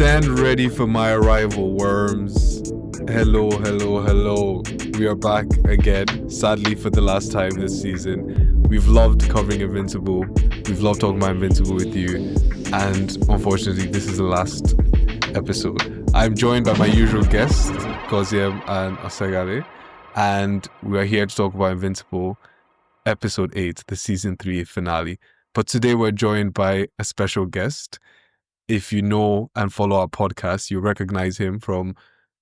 Stand ready for my arrival, worms. Hello, hello, hello. We are back again, sadly for the last time this season. We've loved covering Invincible. We've loved talking about Invincible with you. And unfortunately, this is the last episode. I'm joined by my usual guests, Goziem and Oseghale. And we are here to talk about Invincible, episode 8, the season 3 finale. But today we're joined by a special guest. If you know and follow our podcast, you recognize him from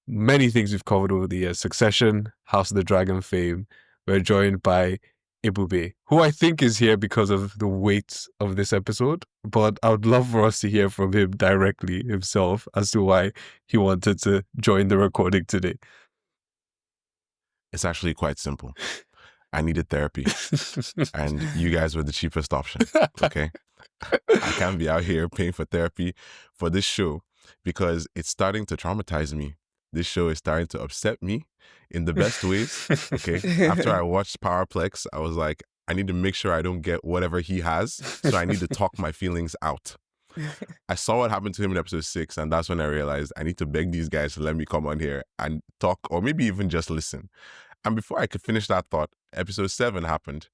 many things we've covered over the years. Succession, House of the Dragon fame. We're joined by Ebube, who I think is here because of the weight of this episode. But I would love for us to hear from him directly himself as to why he wanted to join the recording today. It's actually quite simple. I needed therapy. And you guys were the cheapest option. Okay? I can't be out here paying for therapy for this show because it's starting to traumatize me. This show is starting to upset me in the best ways. Okay. After I watched Powerplex, I was like, I need to make sure I don't get whatever he has. So I need to talk my feelings out. I saw what happened to him in episode 6, and that's when I realized I need to beg these guys to let me come on here and talk, or maybe even just listen. And before I could finish that thought, episode 7 happened.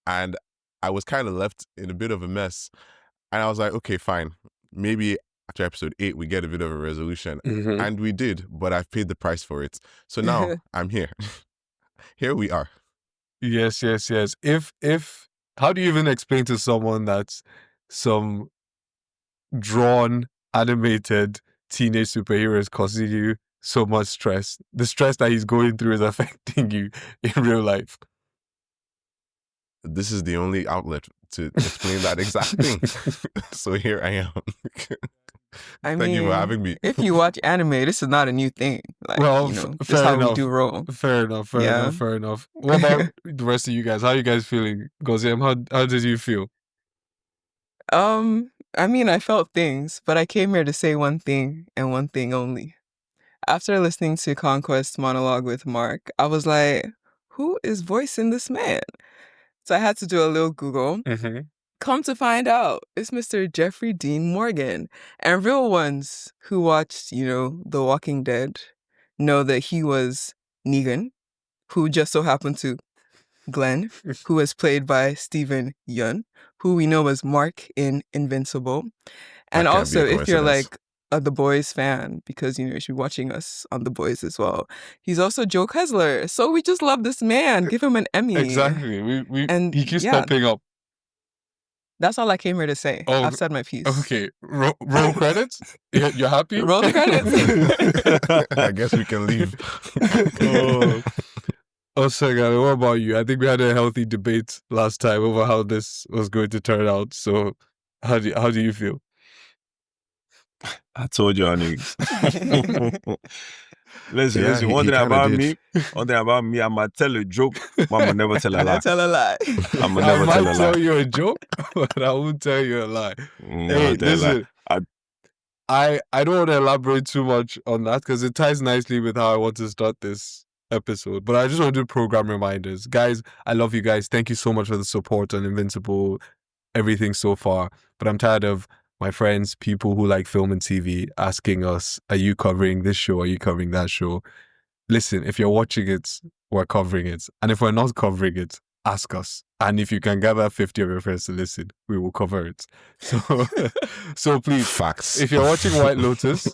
And I was kind of left in a bit of a mess. And I was like, okay, fine. Maybe after episode 8, we get a bit of a resolution. Mm-hmm. And we did, but I've paid the price for it. So now I'm here. Here we are. Yes. If how do you even explain to someone that some drawn, animated teenage superhero is causing you so much stress? The stress that he's going through is affecting you in real life. This is the only outlet to explain that exact thing. So here I am. Thank you for having me. If you watch anime, this is not a new thing. Like, Well, this fair is how enough. we do roll. Fair enough. What about the rest of you guys? How are you guys feeling? Goziem, how did you feel? I felt things, but I came here to say one thing and one thing only. After listening to Conquest monologue with Mark, I was like, who is voicing this man? So I had to do a little Google. Mm-hmm. Come to find out, it's Mr. Jeffrey Dean Morgan. And real ones who watched, The Walking Dead know that he was Negan, who just so happened to Glenn, who was played by Steven Yeun, who we know as Mark in Invincible. And also, if you're like a The Boys fan, because, you should be watching us on The Boys as well, he's also Joe Kessler. So we just love this man. Give him an Emmy. Exactly. He keeps popping up. That's all I came here to say. Oh, I've said my piece. Okay. Roll credits? You're happy? Roll the credits. I guess we can leave. Oseghale, what about you? I think we had a healthy debate last time over how this was going to turn out. So how do you feel? I told y'all niggas. Listen, he one thing about did. me, I might tell a joke, but I'ma never tell a lie. Tell a lie. I'ma I never tell might a tell lie. you a joke, but I won't tell you a lie. Never tell a lie. Listen, I don't want to elaborate too much on that because it ties nicely with how I want to start this episode. But I just want to do program reminders. Guys, I love you guys. Thank you so much for the support on Invincible, everything so far. But I'm tired of my friends, people who like film and TV asking us, are you covering this show? Are you covering that show? Listen, if you're watching it, we're covering it. And if we're not covering it, ask us. And if you can gather 50 of your friends to listen, we will cover it. So please, Facts. if you're watching White Lotus,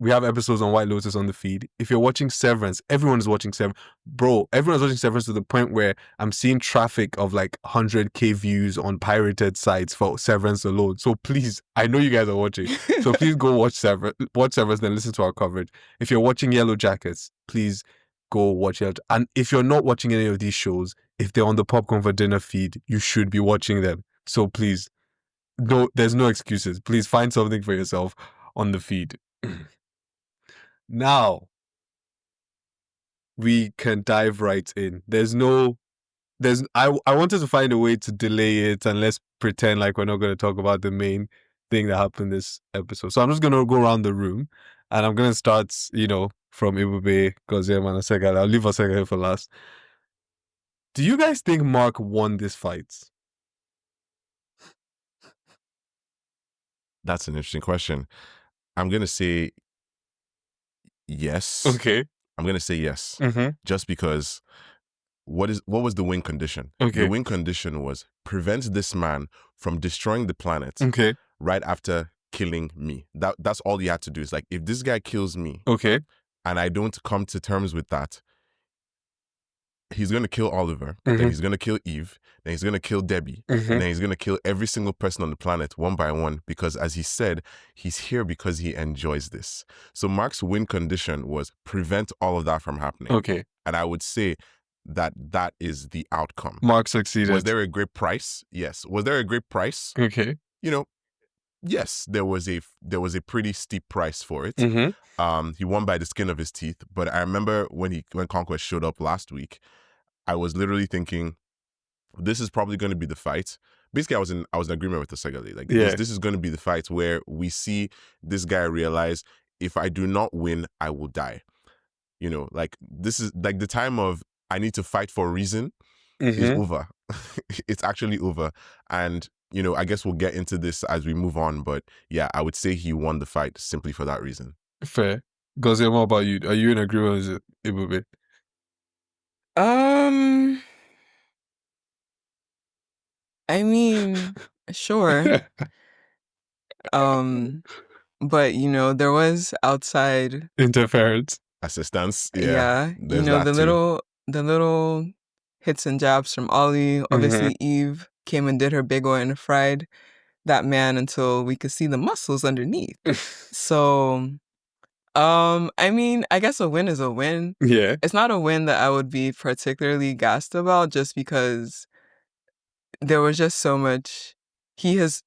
we have episodes on White Lotus on the feed. If you're watching Severance, everyone is watching Severance. Bro, everyone's watching Severance to the point where I'm seeing traffic of like 100K views on pirated sites for Severance alone. So please, I know you guys are watching. So please go watch Severance, then listen to our coverage. If you're watching Yellow Jackets, please go watch it. And if you're not watching any of these shows, if they're on the Popcorn for Dinner feed, you should be watching them. So please, no, there's no excuses. Please find something for yourself on the feed. Now, we can dive right in. I wanted to find a way to delay it and let's pretend like we're not going to talk about the main thing that happened this episode. So I'm just going to go around the room and I'm going to start, from Ebube, Goziem and Oseghale. I'll leave Oseghale for last. Do you guys think Mark won this fight? That's an interesting question. I'm gonna say yes. Okay. I'm gonna say yes, Mm-hmm. just because. What was the win condition? Okay. The win condition was prevent this man from destroying the planet Okay. right after killing me. That's all you had to do. Is like, if this guy kills me Okay. and I don't come to terms with that, he's going to kill Oliver, Mhm. then he's going to kill Eve, then he's going to kill Debbie, Mhm. and then he's going to kill every single person on the planet one by one, because as he said, he's here because he enjoys this. So Mark's win condition was prevent all of that from happening. Okay. And I would say that is the outcome. Mark succeeded. Was there a great price? Yes. Was there a great price? Okay. You know, yes, there was a pretty steep price for it. Mm-hmm. He won by the skin of his teeth. But I remember when Conquest showed up last week, I was literally thinking, this is probably going to be the fight. Basically, I was in agreement with Oseghale. Like, Yeah. this is going to be the fight where we see this guy realize, if I do not win, I will die. You know, like, this is like the time of I need to fight for a reason is over. It's actually over. And, you know, I guess we'll get into this as we move on. But yeah, I would say he won the fight simply for that reason. Fair. Goziem, what about you? Are you in agreement with Ebube? I mean, sure. But you know, there was outside Interference. Assistance. yeah, you there's know, that the little hits and jabs from Ollie. Obviously Eve came and did her big one and fried that man until we could see the muscles underneath. So I mean, I guess a win is a win. Yeah. It's not a win that I would be particularly gassed about, just because there was just so much. He's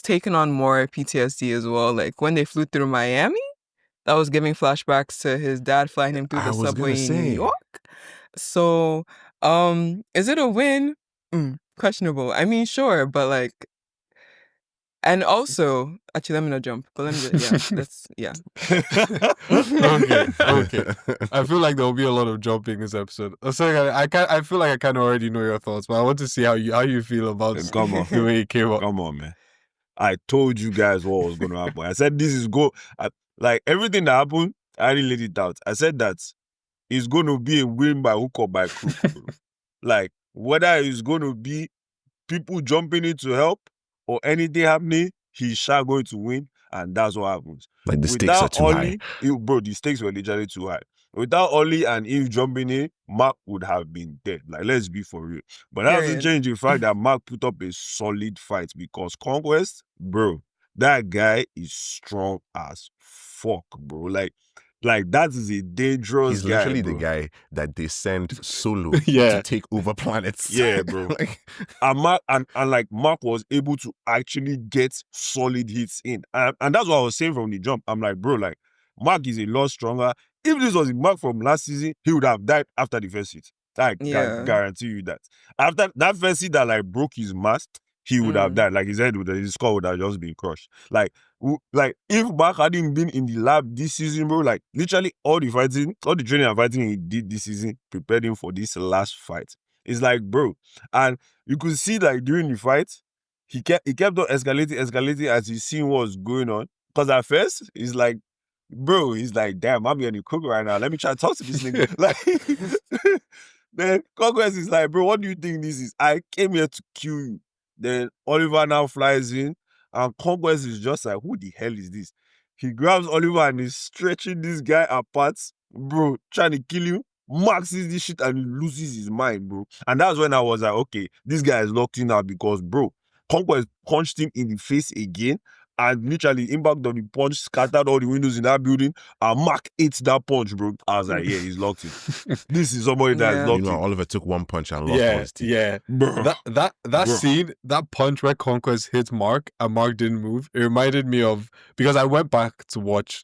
taken on more PTSD as well. Like when they flew through Miami, that was giving flashbacks to his dad flying him through the subway in New York. So, is it a win? Questionable. I mean, sure, but like, and also, actually, let me not jump. But let me just, yeah. Okay. I feel like there will be a lot of jumping this episode. So I feel like I kind of already know your thoughts, but I want to see how you feel about Come on. the way it came up. Come on, man. I told you guys what was going to happen. I said this is like everything that happened, I already laid it out. I said that it's going to be a win by hook or by crook, bro. Like, whether it's going to be people jumping in to help or anything happening, he's sure going to win, and that's what happens. Like, the stakes are too high. Bro, the stakes were literally too high. Without Ollie and Eve jumping in, Mark would have been dead. Like, let's be for real. But that doesn't change the fact that Mark put up a solid fight, because Conquest, bro, that guy is strong as fuck, bro. Like that is a dangerous guy. He's literally bro. the guy that they send solo Yeah. to take over planets. Yeah, bro. Like, and Mark was able to actually get solid hits in. And that's what I was saying from the jump. I'm like, bro, like, Mark is a lot stronger. If this was Mark from last season, he would have died after the first hit. I guarantee you that. After that first hit that like broke his mast, he would have died. Like, his skull would have just been crushed. Like if Mark hadn't been in the lab this season, bro, like literally all the training and fighting he did this season prepared him for this last fight. It's like, bro, and you could see like during the fight, he kept on escalating as he seen what was going on. Because at first, he's like, damn, I'm getting cooked right now. Let me try to talk to this nigga. Like, then Conquest is like, bro, what do you think this is? I came here to kill you. Then Oliver now flies in, and Conquest is just like, who the hell is this? He grabs Oliver and is stretching this guy apart, bro, trying to kill him. Mark sees this shit and he loses his mind, bro. And that's when I was like, okay, this guy is locked in now, because, bro, Conquest punched him in the face again, and literally impact of the punch scattered all the windows in that building, and Mark ate that punch, bro. I was like, yeah, he's locked in. This is somebody that is locked in. Oliver took one punch and lost all his teeth. Yeah. Bro. That scene, that punch where Conquest hit Mark and Mark didn't move, it reminded me of, because I went back to watch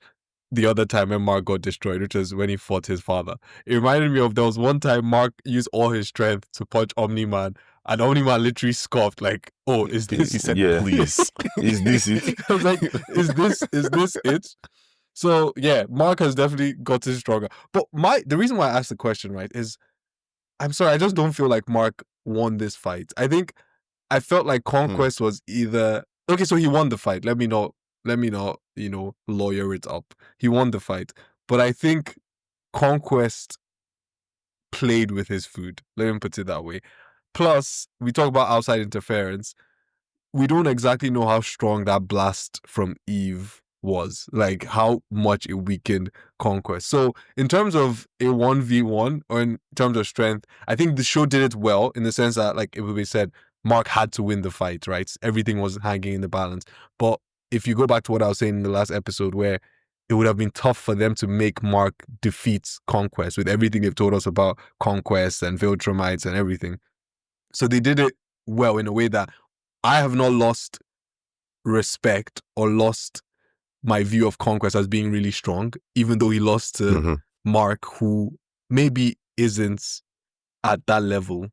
the other time when Mark got destroyed, which is when he fought his father. It reminded me of, there was one time Mark used all his strength to punch Omni-Man, and Omni-Man literally scoffed like, oh, is this? He said, Yeah. please. Is this it? I was like, is this it? So yeah, Mark has definitely gotten stronger. But the reason why I asked the question, right, is, I'm sorry, I just don't feel like Mark won this fight. I felt like Conquest was either, okay, so he won the fight. Let me not let me not, lawyer it up. He won the fight. But I think Conquest played with his food. Let me put it that way. Plus, we talk about outside interference. We don't exactly know how strong that blast from Eve was, like how much it weakened Conquest. So in terms of a 1v1 or in terms of strength, I think the show did it well in the sense that, like Ebube said, Mark had to win the fight, right? Everything was hanging in the balance. But if you go back to what I was saying in the last episode, where it would have been tough for them to make Mark defeat Conquest with everything they've told us about Conquest and Viltrumites and everything. So they did it well in a way that I have not lost respect or lost my view of Conquest as being really strong, even though he lost to Mark, who maybe isn't at that level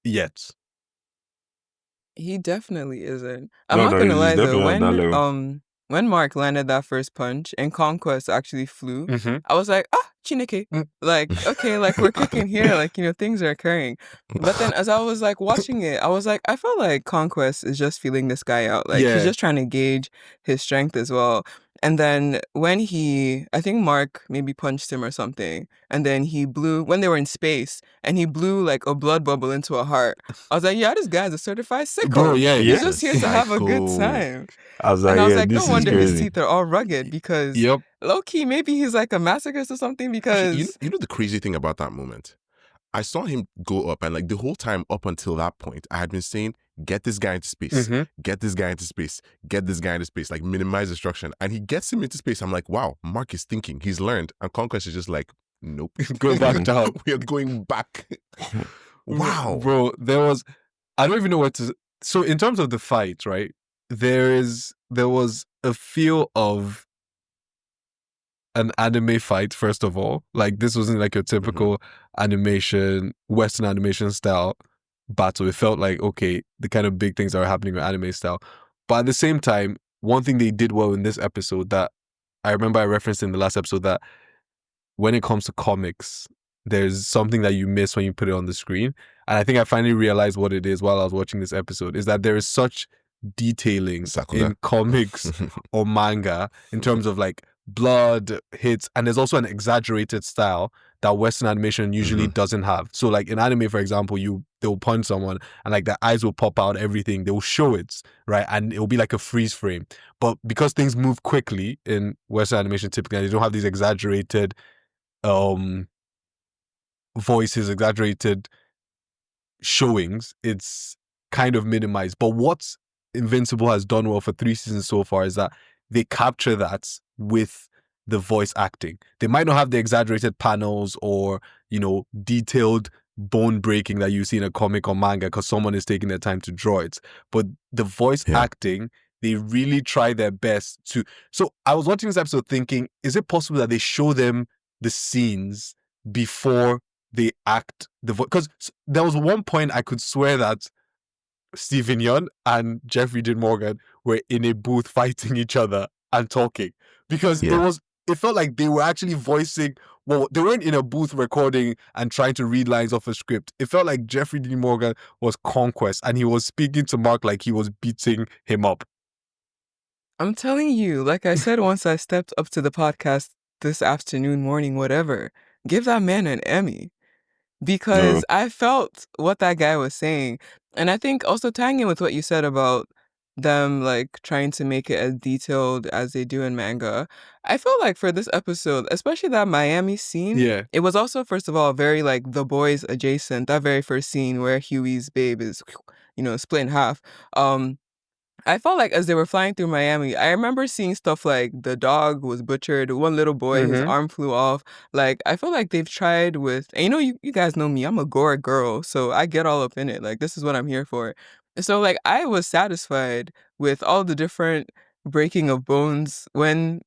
yet. He definitely isn't. I'm No, not no, gonna he's lie though, definitely at that level. when Mark landed that first punch and Conquest actually flew, Mm-hmm. I was like, Chineke. Mm. Like, okay, like we're cooking here, like, things are occurring. But then as I was like watching it, I was like, I feel like Conquest is just feeling this guy out. Like he's Yeah. just trying to gauge his strength as well. And then when I think Mark maybe punched him or something, and then he blew, when they were in space, and he blew like a blood bubble into a heart. I was like, yeah, this guy's a certified sicko. Bro, yeah, He's Yeah. just here to have a good Psycho. time. I was And like, I was yeah, like, no this is wonder his crazy. teeth are all rugged because Yep. low key, maybe he's like a masochist or something Actually, because you know the crazy thing about that moment? I saw him go up, and like the whole time up until that point, I had been saying, get this guy into space, get this guy into space, get this guy into space, like minimize destruction. And he gets him into space. I'm like, wow, Mark is thinking, he's learned. And Conquest is just like, nope. Go back down. We are going back. Wow. Bro, I don't even know what to. So in terms of the fight, right? There was a feel of an anime fight, first of all. Like this wasn't like your typical animation, Western animation style battle. It felt like, okay, the kind of big things that are happening with anime style. But at the same time, one thing they did well in this episode that I remember I referenced in the last episode, that when it comes to comics, there's something that you miss when you put it on the screen. And I think I finally realized what it is while I was watching this episode, is that there is such detailing Sakura. in comics or manga in terms of like blood hits, and there's also an exaggerated style that Western animation usually doesn't have. So like in anime, for example, they'll punch someone and like their eyes will pop out, everything, they'll show it, right? And it'll be like a freeze frame. But because things move quickly in Western animation, typically, they don't have these exaggerated voices, exaggerated showings, it's kind of minimized. But what Invincible has done well for 3 seasons so far is that they capture that with the voice acting. They might not have the exaggerated panels or, detailed bone breaking that you see in a comic or manga because someone is taking their time to draw it. But the voice acting, they really try their best to. So I was watching this episode thinking, is it possible that they show them the scenes before they act the voice? Because there was one point I could swear that Stephen Yeun and Jeffrey Dean Morgan were in a booth fighting each other and talking, because it felt like they were actually voicing. Well, they weren't in a booth recording and trying to read lines off a script. It felt like Jeffrey Dean Morgan was Conquest and he was speaking to Mark like he was beating him up. I'm telling you, like I said once I stepped up to the podcast this afternoon, morning, whatever, give that man an Emmy. Because I felt what that guy was saying. And I think also tying in with what you said about them like trying to make it as detailed as they do in manga, I feel like for this episode, especially that Miami scene, it was also, first of all, very like The Boys adjacent. That very first scene where Huey's babe is, split in half. I felt like as they were flying through Miami, I remember seeing stuff like the dog was butchered, one little boy, his arm flew off. Like, I feel like they've tried with, and you guys know me, I'm a gore girl, so I get all up in it. Like, this is what I'm here for. So, like, I was satisfied with all the different breaking of bones when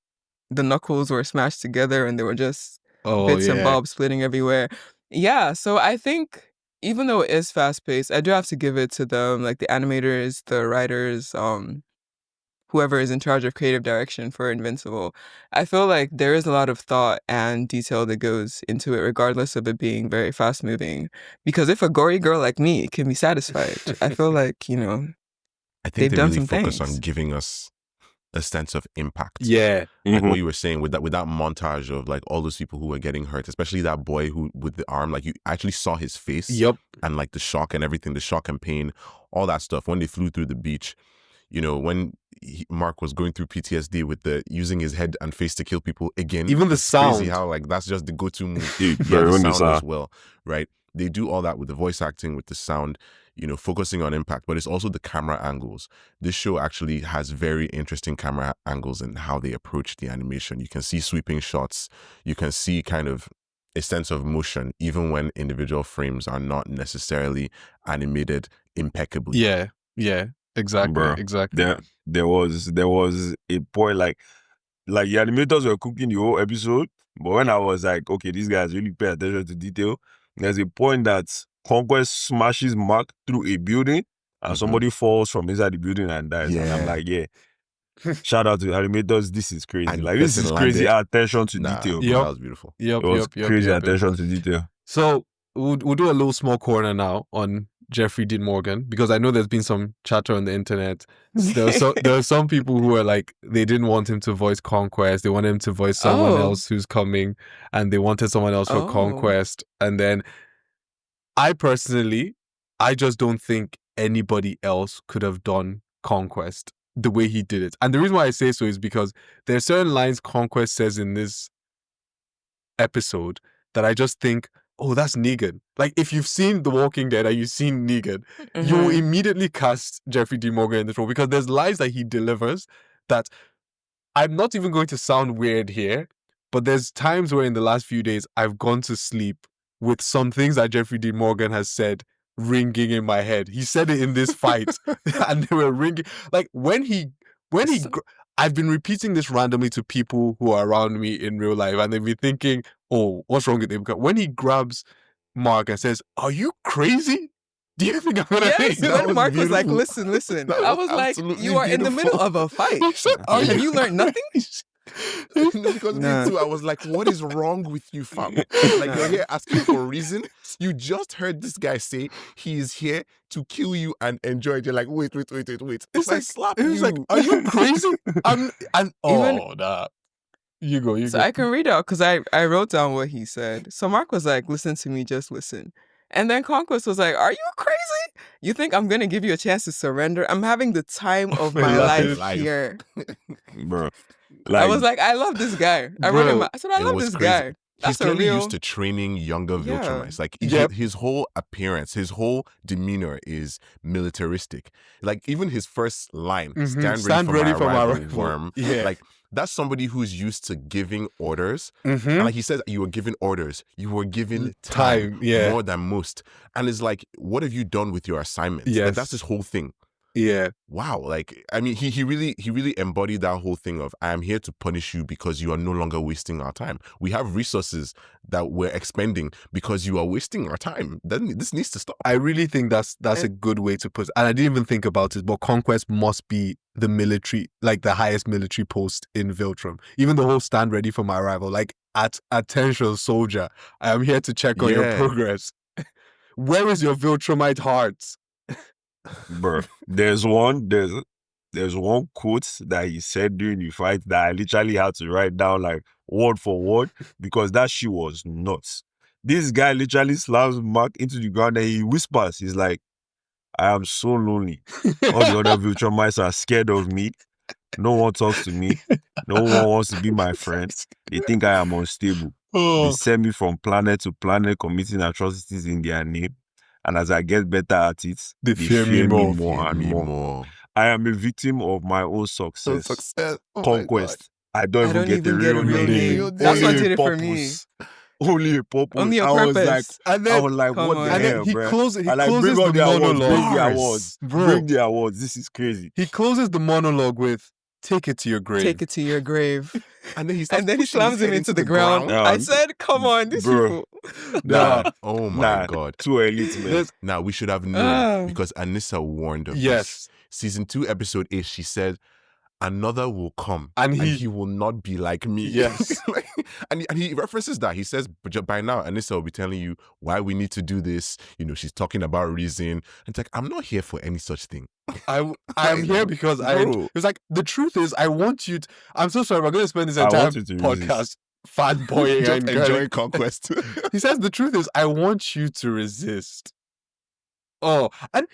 the knuckles were smashed together and there were just bits and bobs splitting everywhere. Yeah, so I think even though it is fast-paced, I do have to give it to them, like the animators, the writers, whoever is in charge of creative direction for Invincible. I feel like there is a lot of thought and detail that goes into it, regardless of it being very fast-moving. Because if a gory girl like me can be satisfied, I feel like, I think they've they done really some focus things. on giving us a sense of impact. Yeah. Like what you were saying with that montage of like all those people who were getting hurt, especially that boy who with the arm, like you actually saw his face. Yep. And like the shock and everything, the shock and pain, all that stuff. When they flew through the beach, you know, when Mark was going through PTSD with the using his head and face to kill people again. Even the sound. Crazy how like that's just the go-to move. Dude, The sound as well, right? They do all that with the voice acting, with the sound, you know, focusing on impact, but it's also the camera angles. This show actually has very interesting camera angles in how they approach the animation. You can see sweeping shots. You can see kind of a sense of motion, even when individual frames are not necessarily animated impeccably. Yeah, exactly, Bro, exactly. There was a point like the animators were cooking the whole episode, but when I was like, okay, these guys really pay attention to detail, there's a point that Conquest smashes Mark through a building and somebody falls from inside the building and dies. And I'm like, yeah. Shout out to animators. This is crazy. And like this is crazy attention to detail. That was beautiful. It was crazy attention to detail. So we'll do a little small corner now on Jeffrey Dean Morgan, because I know there's been some chatter on the internet. There are some people who are like, they didn't want him to voice Conquest. They wanted him to voice someone else who's coming, and they wanted someone else for Conquest. And then I just don't think anybody else could have done Conquest the way he did it. And the reason why I say so is because there are certain lines Conquest says in this episode that I just think, oh, that's Negan. Like, if you've seen The Walking Dead and you've seen Negan, you immediately cast Jeffrey D. Morgan in this role, because there's lines that he delivers that, I'm not even going to sound weird here, but there's times where in the last few days I've gone to sleep with some things that Jeffrey D. Morgan has said ringing in my head. He said it in this fight and they were ringing. Like I've been repeating this randomly to people who are around me in real life, and they've been thinking, oh, what's wrong with Ebuka? When he grabs Mark and says, are you crazy? Do you think I'm gonna Yes, when Mark was like, listen. I was like, you are in the middle of a fight. Have you learned nothing? Because me too, I was like, what is wrong with you, fam? Like, you're here asking for a reason. You just heard this guy say he is here to kill you and enjoy it. You're like, wait. It's like, slap you. It's like, are you crazy? You go. So I can read out, because I wrote down what he said. So Mark was like, listen to me, just listen. And then Conquest was like, are you crazy? You think I'm going to give you a chance to surrender? I'm having the time of my life here. Bro. I was like, I love this guy. I wrote him. I said, I love this guy. He's clearly used to training younger Viltrumites. Like, his whole appearance, his whole demeanor is militaristic. Like, even his first line, stand ready for my arrival, worm. Yeah. Like, that's somebody who's used to giving orders. And like he says, you were given orders. You were given time more than most. And it's like, what have you done with your assignments? Yes. Like, that's his whole thing. Yeah. Wow. Like, I mean, he really embodied that whole thing of, I am here to punish you because you are no longer wasting our time. We have resources that we're expending because you are wasting our time. This needs to stop. I really think that's a good way to put it. And I didn't even think about it, but Conquest must be the military, like the highest military post in Viltrum. Even the whole stand ready for my arrival, like, attention soldier, I am here to check on your progress. Where is your Viltrumite heart? Bro, there's one quote that he said during the fight that I literally had to write down like word for word, because that shit was nuts. This guy literally slams Mark into the ground and he whispers, he's like, I am so lonely. All the other Viltrumites are scared of me. No one talks to me. No one wants to be my friend. They think I am unstable. They send me from planet to planet committing atrocities in their name. And as I get better at it, they fear me more and more. I am a victim of my own success. Conquest. I don't even get a real name. That's what did it for me. Only a purpose. Only a purpose. I was like, what the hell, bro? He closes bring the monologue. Bring the Bro. awards. This is crazy. He closes the monologue with, take it to your grave. Take it to your grave. And then he slams him into the ground. I said, come on, these people. Oh my God. Too elite, man. Now, we should have known because Anissa warned us. Yes. Season 2, episode 8, she said, another will come and he will not be like me. Yes. and he references that. He says, but by now, Anissa will be telling you why we need to do this. You know, she's talking about reason. And it's like, I'm not here for any such thing. I'm Like, here because bro. it's like, the truth is, I want you to, I'm so sorry, we're going to spend this I entire want you to podcast fanboying Just and enjoying Conquest. He says the truth is, I want you to resist. Oh, and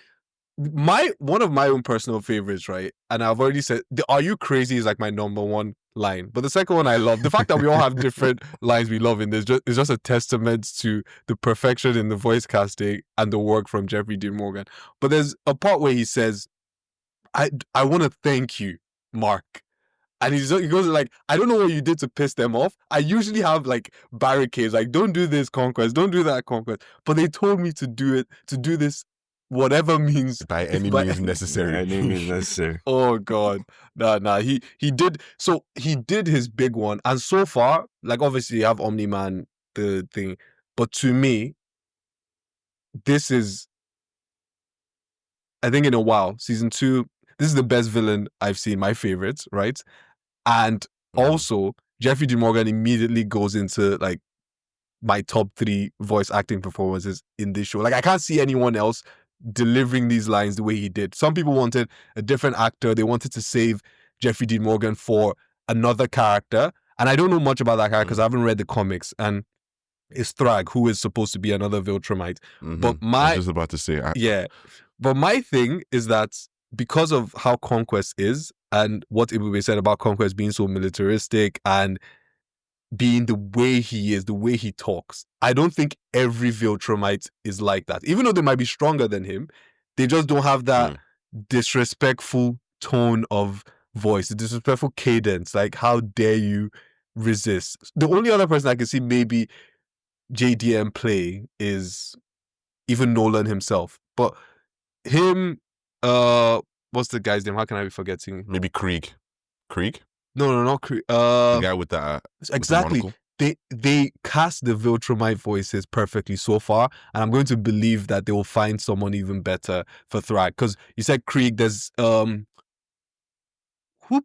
one of my own personal favorites, right? And I've already said, the "Are you crazy?" is like my number one line. But the second one I love. The fact that we all have different lines we love in this is just a testament to the perfection in the voice casting and the work from Jeffrey Dean Morgan. But there's a part where he says, I want to thank you, Mark. And he goes like, I don't know what you did to piss them off. I usually have like barricades, like, don't do this, Conquest, don't do that, Conquest. But they told me to do it, to do this, whatever means. By any means necessary. Any means necessary. Oh God. Nah. He did his big one. And so far, like, obviously you have Omni-Man, the thing. But to me, this is, I think in a while, season 2, this is the best villain I've seen, my favorites, right? And also, Jeffrey D. Morgan immediately goes into like my top 3 voice acting performances in this show. Like, I can't see anyone else delivering these lines the way he did. Some people wanted a different actor. They wanted to save Jeffrey D. Morgan for another character. And I don't know much about that character because I haven't read the comics. And it's Thrag, who is supposed to be another Viltrumite. But I was just about to say. Yeah. But my thing is that because of how Conquest is and what Ebube said about Conquest being so militaristic and being the way he is, the way he talks, I don't think every Viltrumite is like that. Even though they might be stronger than him, they just don't have that disrespectful tone of voice, the disrespectful cadence. Like, how dare you resist? The only other person I can see maybe JDM play is even Nolan himself. But him, what's the guy's name? How can I be forgetting? Maybe Krieg. Krieg? No, not Krieg. The guy with the exactly. with the They cast the Viltrumite voices perfectly so far, and I'm going to believe that they will find someone even better for Thrag. Because you said Krieg, there's who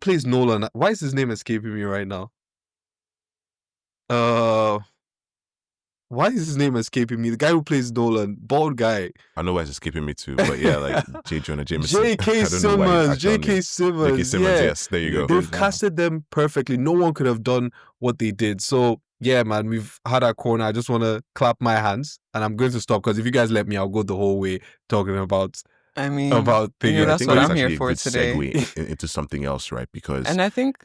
plays Nolan? Why is his name escaping me right now? Why is his name escaping me? The guy who plays Nolan, bald guy. I know why it's escaping me too, but yeah, like J. Jonah Jameson. J.K. Simmons. J.K. Simmons, Yeah. yes, there you go. They've casted them perfectly. No one could have done what they did. So, yeah, man, we've had our corner. I just want to clap my hands, and I'm going to stop because if you guys let me, I'll go the whole way talking about things. That's what I'm here for today. Segue into something else, right? Because and I think,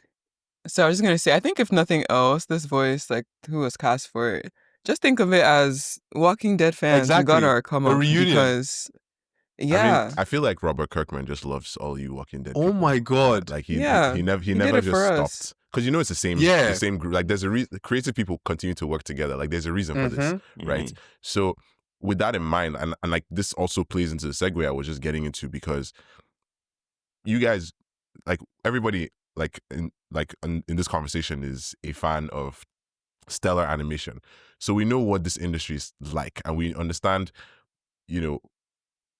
so I was just going to say, I think if nothing else, this voice, like, who was cast for it, just think of it as Walking Dead fans. Exactly. We got our come up reunion. because, yeah. I feel like Robert Kirkman just loves all you Walking Dead. Oh people. my God. Like He never did it for us. stopped. Because you know it's the same group. Like there's a reason. Creative people continue to work together. Like there's a reason for this, right? So with that in mind, and like this also plays into the segue I was just getting into, because you guys, like everybody, like in this conversation is a fan of stellar animation. So we know what this industry is like, and we understand, you know,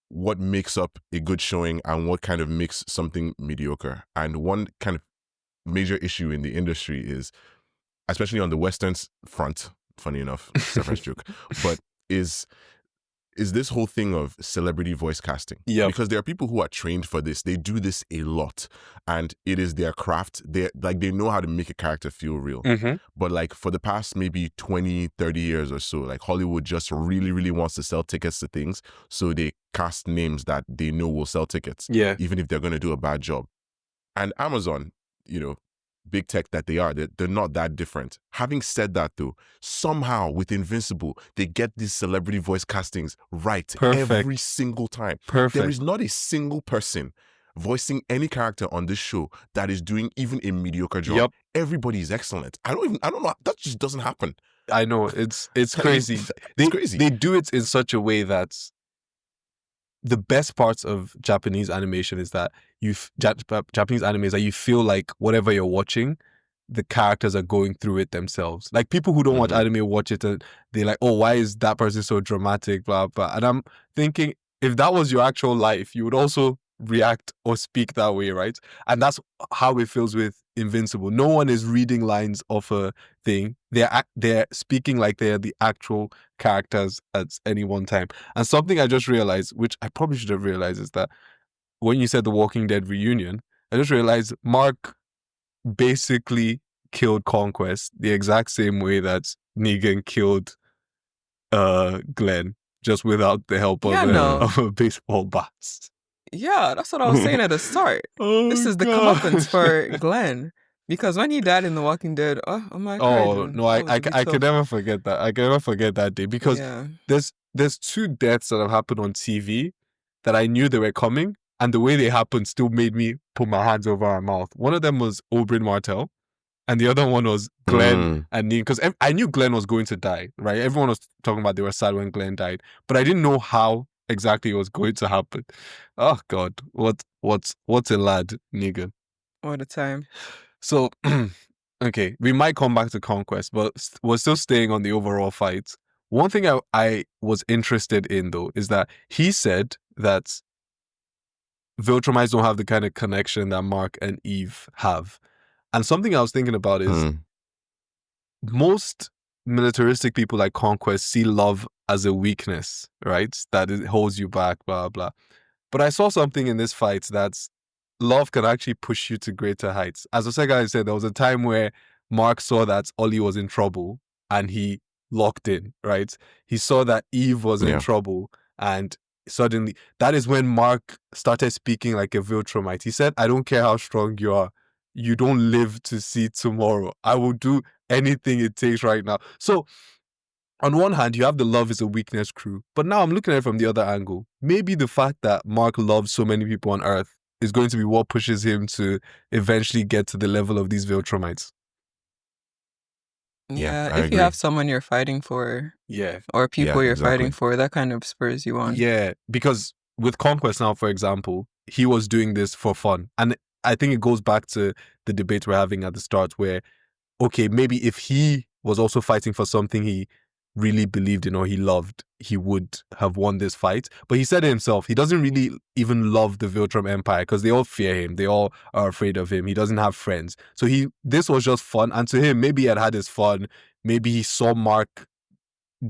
what makes up a good showing and what kind of makes something mediocre. And one kind of major issue in the industry is, especially on the Western front, funny enough, severance joke, but is this whole thing of celebrity voice casting. Yeah. Because there are people who are trained for this. They do this a lot. And it is their craft. They know how to make a character feel real. But like for the past maybe 20, 30 years or so, like Hollywood just really, really wants to sell tickets to things. So they cast names that they know will sell tickets. Yeah. Even if they're going to do a bad job. And Amazon, you know, big tech that they are, they're not that different. Having said that though, somehow with Invincible, they get these celebrity voice castings right every single time. There is not a single person voicing any character on this show that is doing even a mediocre job. Everybody is excellent. I don't know. That just doesn't happen. I know. It's crazy. It's crazy. They do it in such a way that the best parts of Japanese animation is that Japanese anime is that you feel like whatever you're watching, the characters are going through it themselves. Like people who don't watch anime watch it and they're like, oh, why is that person so dramatic, blah, blah. And I'm thinking, if that was your actual life, you would also react or speak that way, right? And that's how it feels with Invincible. No one is reading lines of a thing. They're speaking like they're the actual characters at any one time. And something I just realized, which I probably should have realized, is that when you said the Walking Dead reunion, I just realized Mark basically killed Conquest the exact same way that Negan killed Glenn, just without the help Yeah, of, no. of a baseball bat. Yeah, that's what I was saying at the start. This is the comeuppance for Glenn. Because when he died in The Walking Dead, oh my God. Oh no, I can never forget that. I can never forget that day because Yeah. there's two deaths that have happened on TV that I knew they were coming, and the way they happened still made me put my hands over my mouth. One of them was Oberyn Martell, and the other one was Glenn and Negan, because I knew Glenn was going to die, right? Everyone was talking about they were sad when Glenn died, but I didn't know how exactly it was going to happen. Oh God, what's a lad, Negan? What a time. So, okay, we might come back to Conquest, but we're still staying on the overall fight. One thing I was interested in, though, is that he said that Viltrumites don't have the kind of connection that Mark and Eve have. And something I was thinking about is most militaristic people like Conquest see love as a weakness, right? That it holds you back, blah, blah. But I saw something in this fight that's love can actually push you to greater heights. As Oseghale said, there was a time where Mark saw that Ollie was in trouble and he locked in, right? He saw that Eve was in trouble and suddenly, that is when Mark started speaking like a Viltrumite. He said, I don't care how strong you are. You don't live to see tomorrow. I will do anything it takes right now. So, on one hand, you have the love is a weakness crew, but now I'm looking at it from the other angle. Maybe the fact that Mark loves so many people on Earth is going to be what pushes him to eventually get to the level of these Viltrumites. Yeah, I if agree. you have someone you're fighting for, or people you're fighting for, that kind of spurs you on. Yeah, because with Conquest now, for example, he was doing this for fun. And I think it goes back to the debate we're having at the start where, okay, maybe if he was also fighting for something he really believed in or he loved, he would have won this fight. But he said it himself, he doesn't really even love the Viltrum Empire because they all fear him. They all are afraid of him. He doesn't have friends. So this was just fun. And to him, maybe he had his fun. Maybe he saw Mark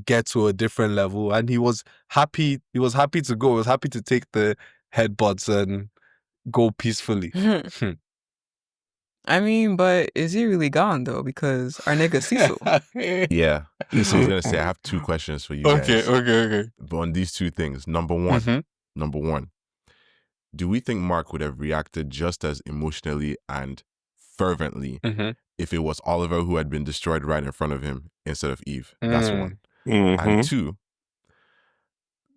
get to a different level and he was happy. He was happy to go. He was happy to take the headbutts and go peacefully. I mean, but is he really gone though? Because our nigga Cecil. Yeah. So I was gonna say I have two questions for you guys. Okay. But on these two things, number one, do we think Mark would have reacted just as emotionally and fervently if it was Oliver who had been destroyed right in front of him instead of Eve? That's one. And two,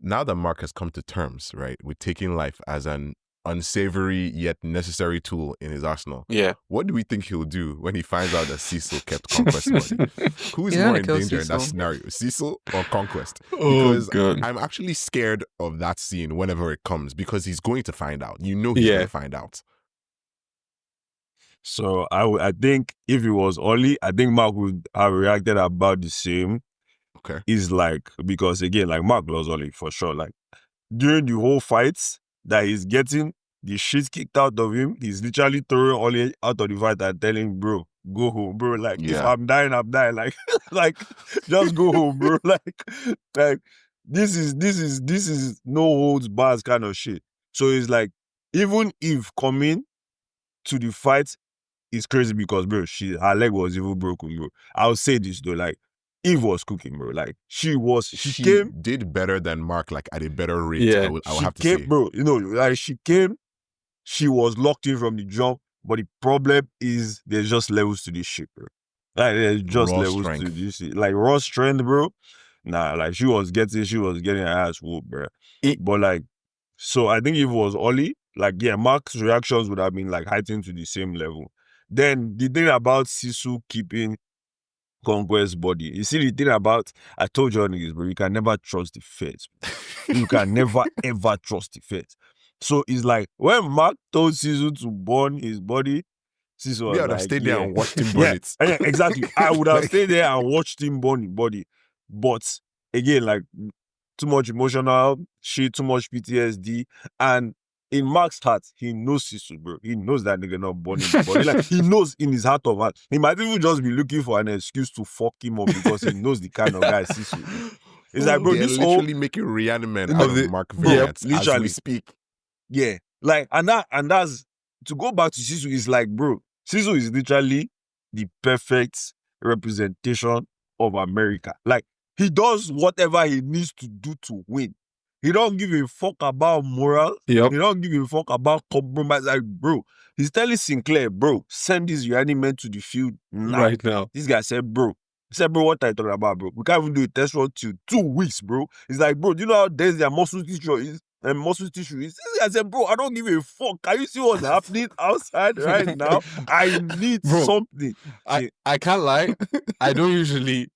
now that Mark has come to terms, right, with taking life as an unsavory yet necessary tool in his arsenal, what do we think he'll do when he finds out that Cecil kept Conquest's body? Who is more in danger in that scenario, Cecil or Conquest? Because I'm actually scared of that scene whenever it comes because he's going to find out. You know he's going to find out. So I think if it was Ollie, I think Mark would have reacted about the same. Okay. Is like, because again, like Mark loves Ollie for sure. Like during the whole fights that he's getting the shit kicked out of him, he's literally throwing Ollie out of the fight and telling, bro, go home, bro. Like if I'm dying, I'm dying. Like, like just go home, bro. Like this is no holds bars kind of shit. So it's like, even if coming to the fight is crazy because, bro, her leg was even broken, bro. I'll say this though, like Eve was cooking, bro. Like she came, did better than Mark, like at a better rate. I would have to say, bro. You know, like she came, she was locked in from the jump. But the problem is there's just levels to this shit, bro. Like there's just raw levels strength. to this shit. Like raw strength, bro. Nah, like she was getting her ass whooped, bro. But like, so I think if it was Ollie, like Mark's reactions would have been like heightened to the same level. Then the thing about Cecil keeping Conquest body. You see the thing about, I told you niggas, bro, you can never trust the feds. You can never ever trust the feds. So it's like when Mark told Cecil to burn his body, Cecil was would have stayed there and watched him burn it. Yeah, exactly. I would have stayed there and watched him burn his body. But again, like too much emotional shit, too much PTSD, and in Mark's heart, he knows Cecil, bro. He knows that nigga not born in the body. Like, he knows in his heart of heart. He might even just be looking for an excuse to fuck him up because he knows the kind of guy Cecil is. It's like, bro, They're this whole... literally making Rhiannon Man No, out of the- Mark bro, vignettes as we literally. speak. Yeah. Like, and that's... To go back to Cecil, is like, bro, Cecil is literally the perfect representation of America. Like, he does whatever he needs to do to win. He don't give a fuck about moral. Yep. He don't give a fuck about compromise. Like, bro, he's telling Sinclair, bro, send this reanimator to the field now. Right now. This guy said, bro. He said, bro, what are you talking about, bro? We can't even do a test run till 2 weeks, bro. He's like, bro, do you know how dense their muscle tissue is? And muscle tissue is. This guy said, bro, I don't give a fuck. Can you see what's happening outside right now? I need Bro, something. I can't lie. I don't usually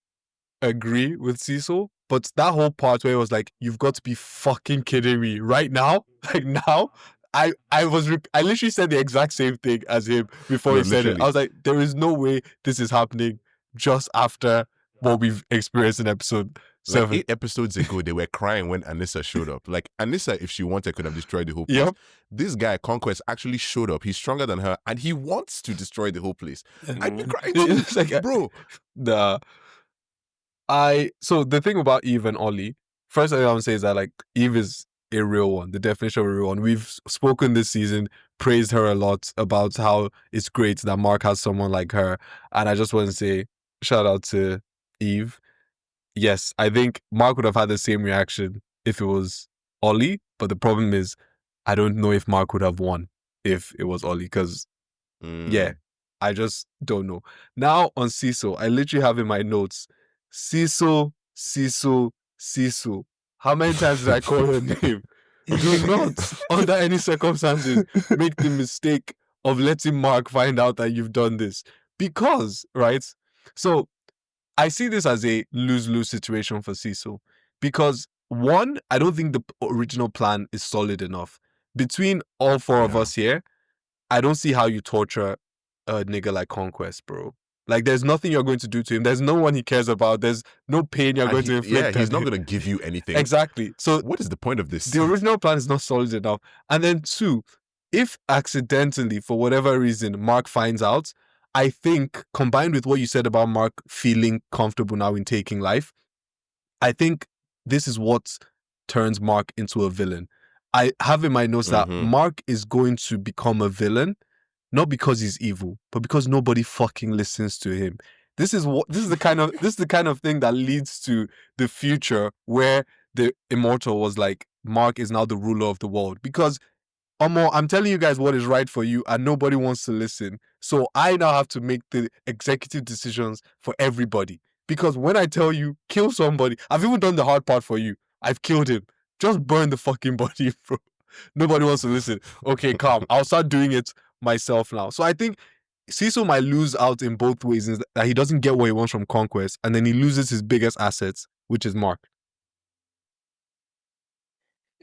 agree with Cecil, but that whole part where it was like, you've got to be fucking kidding me right now. Like now, I literally said the exact same thing as him before No, he said it. literally. I was like, there is no way this is happening just after what we've experienced in episode Like 7. 8 episodes ago, they were crying when Anissa showed up. Like, Anissa, if she wanted, could have destroyed the whole place. Yep. This guy, Conquest, actually showed up. He's stronger than her, and he wants to destroy the whole place. I'd be crying too. It's like, Bro. So the thing about Eve and Ollie, first thing I want to say is that like Eve is a real one, the definition of a real one. We've spoken this season, praised her a lot about how it's great that Mark has someone like her. And I just want to say, shout out to Eve. Yes, I think Mark would have had the same reaction if it was Ollie, but the problem is I don't know if Mark would have won if it was Ollie, because yeah, I just don't know. Now on Cecil, I literally have in my notes, Cecil. How many times did I call her name? Do not, under any circumstances, make the mistake of letting Mark find out that you've done this. Because, right? So, I see this as a lose-lose situation for Cecil. Because, one, I don't think the original plan is solid enough. Between all four of us here, I don't see how you torture a nigga like Conquest, bro. Like, there's nothing you're going to do to him. There's no one he cares about. There's no pain you're going to inflict. Yeah, he's on not him. going to give you anything. Exactly. So, What is the point of this? the original plan is not solid enough. And then 2, if accidentally, for whatever reason, Mark finds out, I think, combined with what you said about Mark feeling comfortable now in taking life, I think this is what turns Mark into a villain. I have in my notes that Mark is going to become a villain, not because he's evil, but because nobody fucking listens to him. This is the kind of thing that leads to the future where the Immortal was like, Mark is now the ruler of the world. Because I'm telling you guys what is right for you and nobody wants to listen. So I now have to make the executive decisions for everybody. Because when I tell you, kill somebody, I've even done the hard part for you. I've killed him. Just burn the fucking body, bro. Nobody wants to listen. Okay, calm. I'll start doing it myself now. So I think Cecil might lose out in both ways, in that he doesn't get what he wants from Conquest, and then he loses his biggest assets, which is Mark.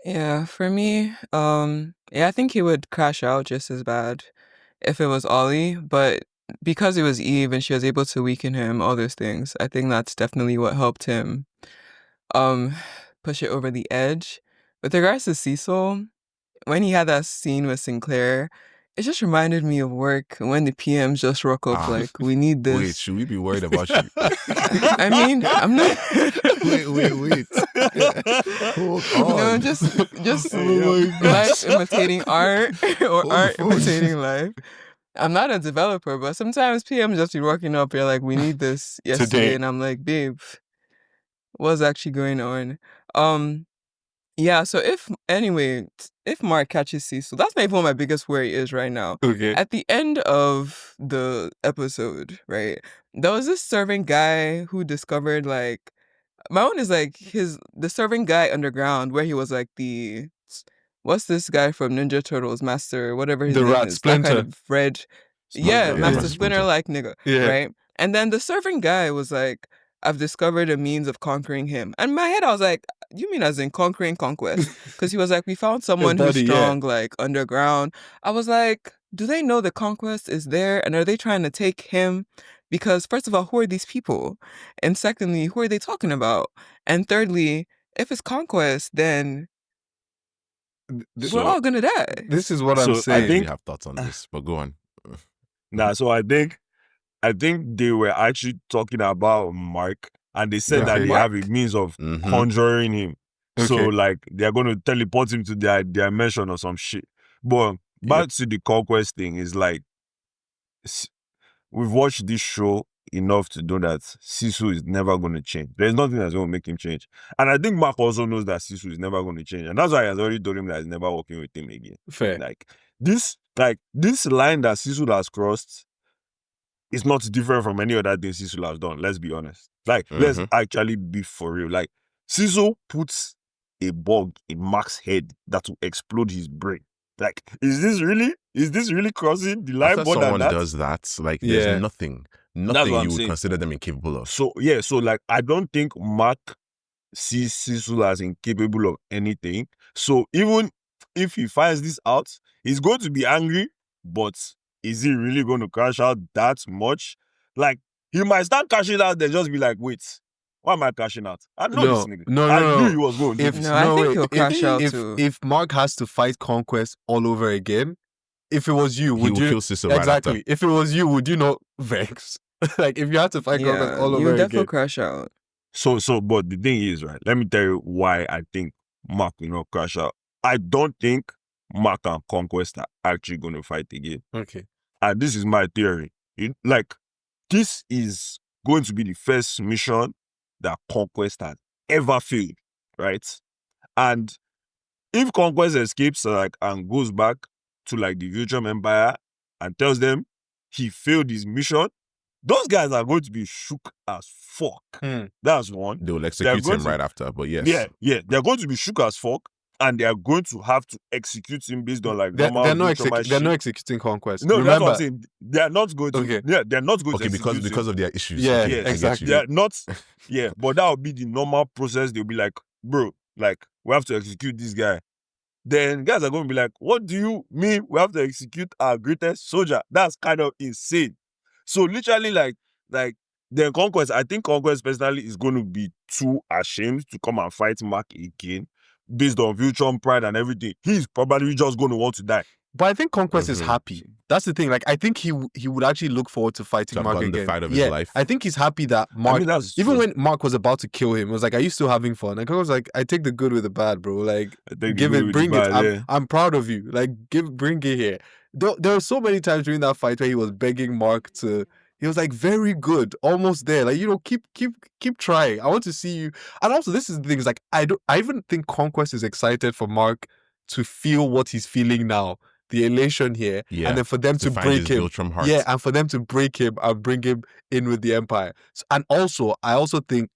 Yeah, for me, I think he would crash out just as bad if it was Ollie, but because it was Eve and she was able to weaken him, all those things, I think that's definitely what helped him push it over the edge. With regards to Cecil, when he had that scene with Sinclair, it just reminded me of work when the PMs just rock up like, we need this. Wait, should we be worried about you? I mean, I'm not. Wait. Hold on. No, just life imitating art or art imitating life. I'm not a developer, but sometimes PMs just be rocking up. You're like, we need this yesterday, Today. and I'm like, babe, what's actually going on? Yeah. So if Mark catches Cecil, that's maybe what my biggest worry is right now. Okay. At the end of the episode, right, there was this servant guy who discovered like. My own is like the servant guy underground where he was like what's this guy from Ninja Turtles, Master, whatever his The name rat, is. Splinter. That kind of red. Yeah, Splinter, Master yeah. Splinter like nigga. Yeah. Right? And then the servant guy was like, I've discovered a means of conquering him. And in my head I was like, you mean as in conquering Conquest? Because he was like, we found someone who's buddy, yeah. strong, like underground. I was like, do they know the Conquest is there? And are they trying to take him? Because first of all, who are these people? And secondly, who are they talking about? And thirdly, if it's Conquest, then We're all gonna die. This is what So, I'm I saying. think- We have thoughts on this, but go on. Nah, so I think they were actually talking about Mark, and they said that Okay. they have a means of Mhm. conjuring him. So Okay. like they're gonna teleport him to their dimension or some shit. But back to the Conquest thing is like we've watched this show enough to know that Cecil is never going to change. There's nothing that's going to make him change. And I think Mark also knows that Cecil is never going to change. And that's why he has already told him that he's never working with him again. Fair. Like this line that Cecil has crossed is not different from any other thing Cecil has done. Let's be honest. Like, let's actually be for real. Like, Cecil puts a bug in Mark's head that will explode his brain. Like, is this really crossing the line After more than someone that? does that, like, Yeah. there's nothing what you I'm would saying. consider them incapable of. So like I don't think Mark sees Cecil as incapable of anything. So even if he finds this out, he's going to be angry, but is he really going to crash out that much? Like, he might start crashing out, then just be like, wait, why am I crashing out? I know this nigga. I knew he was going to do If this. No, I think wait, he'll crash out if, too. If Mark has to fight Conquest all over again, if it was you, He would will you kill Cecil right exactly? after. If it was you, would you not vex? Like if you had to fight Conquest Yeah, all you over definitely again. crash out. So, but the thing is, right, let me tell you why I think Mark will not crash out. I don't think Mark and Conquest are actually going to fight again. Okay. And this is my theory. This is going to be the first mission that Conquest has ever failed, right? And if Conquest escapes and goes back to like the Virtual Empire and tells them he failed his mission, those guys are going to be shook as fuck. That's one. They will execute going him to- right after, but yes. Yeah. They're going to be shook as fuck, and they are going to have to execute him based on like They're normal not Virtual they're not shit. executing Conquest. No, that's remember. what I'm saying. They're not going to. Okay. Yeah, they're not going Okay, to execute him. because of their issues. Yeah, Okay, I get exactly. you. They're not. Yeah, but that would be the normal process. They'll be like, bro, like we have to execute this guy. Then guys are going to be like, what do you mean we have to execute our greatest soldier? That's kind of insane. So literally, like then Conquest, I think Conquest personally is going to be too ashamed to come and fight Mark again based on Viltron pride and everything. He's probably just going to want to die. But I think Conquest is Mhm. happy. That's the thing. Like I think he would actually look forward to fighting To have Mark gotten again. the fight of his Yeah, life. I think he's happy that I Mark. mean, that's Even true. when Mark was about to kill him, it was like, "Are you still having fun?" And Conquest was like, "I take the good with the bad, bro. Like, I think give the it, good with bring the it. bad, yeah. I'm proud of you. Like, bring it here." There were so many times during that fight where he was begging Mark to. He was like, "Very good, almost there. Like, keep trying. I want to see you." And also, this is the thing. Is like, I even think Conquest is excited for Mark to feel what he's feeling now, the elation here, Yeah, and then for them to find break his him. Viltrum heart. Yeah, and for them to break him and bring him in with the Empire. And also, I also think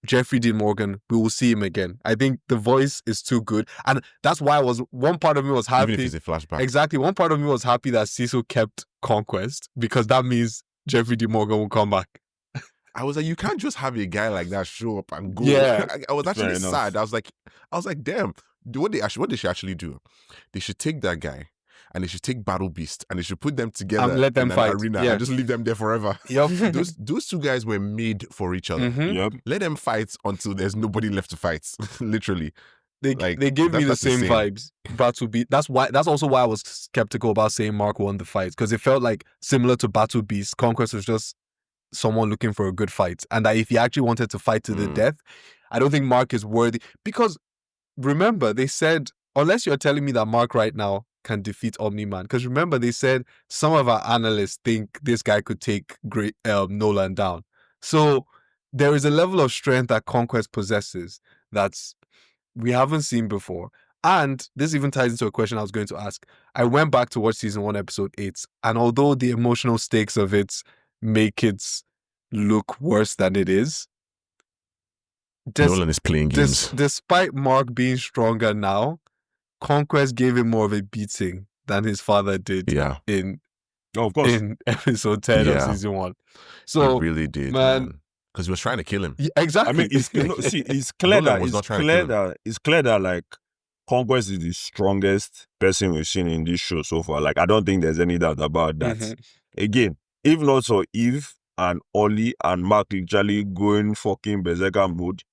Jeffrey Dean Morgan, we will see him again. I think the voice is too good. And that's why one part of me was happy. Even if it's a flashback. Exactly. One part of me was happy that Cecil kept Conquest because that means Jeffrey Dean Morgan will come back. I was like, you can't just have a guy like that show up and go. Yeah. I was actually Fair enough. sad. I was like, damn. What they should actually do? They should take that guy and they should take Battle Beast and they should put them together And let them in fight. an arena Yeah. and just leave them there forever. Yep. Those two guys were made for each other. Mhm. Yep. Let them fight until there's nobody left to fight. Literally. They gave me the that's same insane. vibes. Battle Beast. That's also why I was skeptical about saying Mark won the fight because it felt like similar to Battle Beast. Conquest was just someone looking for a good fight, and that if he actually wanted to fight to the death, I don't think Mark is worthy. Because remember, they said unless you're telling me that Mark right now can defeat Omni-Man, because remember they said some of our analysts think this guy could take great Nolan down. So there is a level of strength that Conquest possesses that's we haven't seen before. And this even ties into a question I was going to ask. I went back to watch season 1, episode 8, and although the emotional stakes of it make it look worse than it is, Nolan is playing games. despite Mark being stronger now, Conquest gave him more of a beating than his father did Yeah. in Oh, of course. episode 10 of Yeah. season 1. He So, really did, man. man. Because he was trying to kill him. yeah, exactly. I mean, it's clear Nolan was not trying to kill him. it's clear that like Conquest is the strongest person we've seen in this show so far. Like, I don't think there's any doubt about that. Mhm. Again, if not for Eve and Ollie and Mark literally going fucking berserker mode,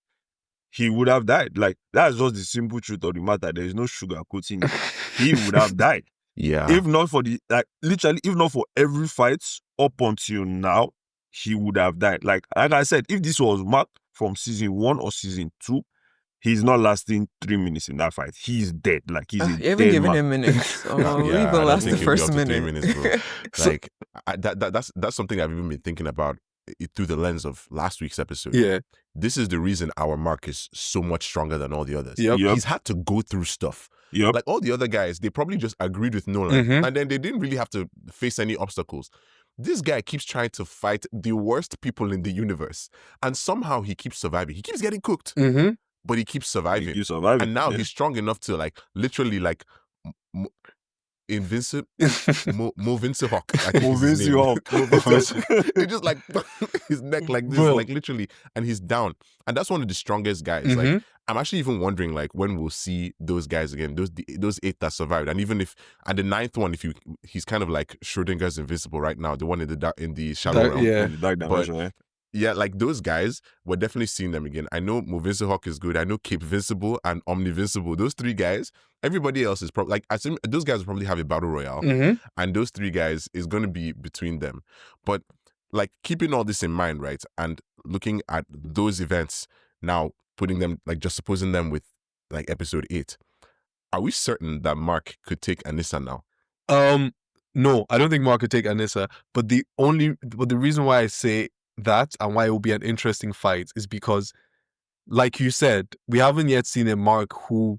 he would have died. Like, that's just the simple truth of the matter. There is no sugarcoating it. He would have died. Yeah. If not for literally, if not for every fight up until now, he would have died. Like I said, if this was Mark from season 1 or season 2, he's not lasting 3 minutes in that fight. He's dead. Like, he's a You haven't dead given man. him minutes. Oh, Yeah, we I even don't last think the he'll be first up to 3 minute. minutes, bro. So- Like that's something I've even been thinking about through the lens of last week's episode. Yeah. This is the reason our Mark is so much stronger than all the others. Yep. Yep. He's had to go through stuff. Yep. Like all the other guys, they probably just agreed with Nolan, Mhm. and then they didn't really have to face any obstacles. This guy keeps trying to fight the worst people in the universe, and somehow he keeps surviving. He keeps getting cooked, Mm-hmm. but he keeps surviving. He keeps surviving. And now Yeah. he's strong enough to like literally like Invincible Movincible Hawk. I think is his name. Movincible. It's just like his neck like this, Bro. like literally, and he's down. And that's one of the strongest guys. Mhm. Like I'm actually even wondering like when we'll see those guys again, those 8 that survived. And even if and the 9th one, he's kind of like Schrodinger's Invincible right now, the one in the shallow realm. Yeah. The dark dimension, eh? Yeah, like those guys, we're definitely seeing them again. I know Movincible Hawk is good. I know Cape Vincible and Omnivincible. Those 3 guys, everybody else is probably like I assume those guys will probably have a battle royale. Mm-hmm. And those 3 guys is going to be between them. But like keeping all this in mind, right? And looking at those events now, putting them like just supposing them with like episode 8, are we certain that Mark could take Anissa now? No, I don't think Mark could take Anissa. But the reason why I say that and why it will be an interesting fight is because, like you said, we haven't yet seen a Mark who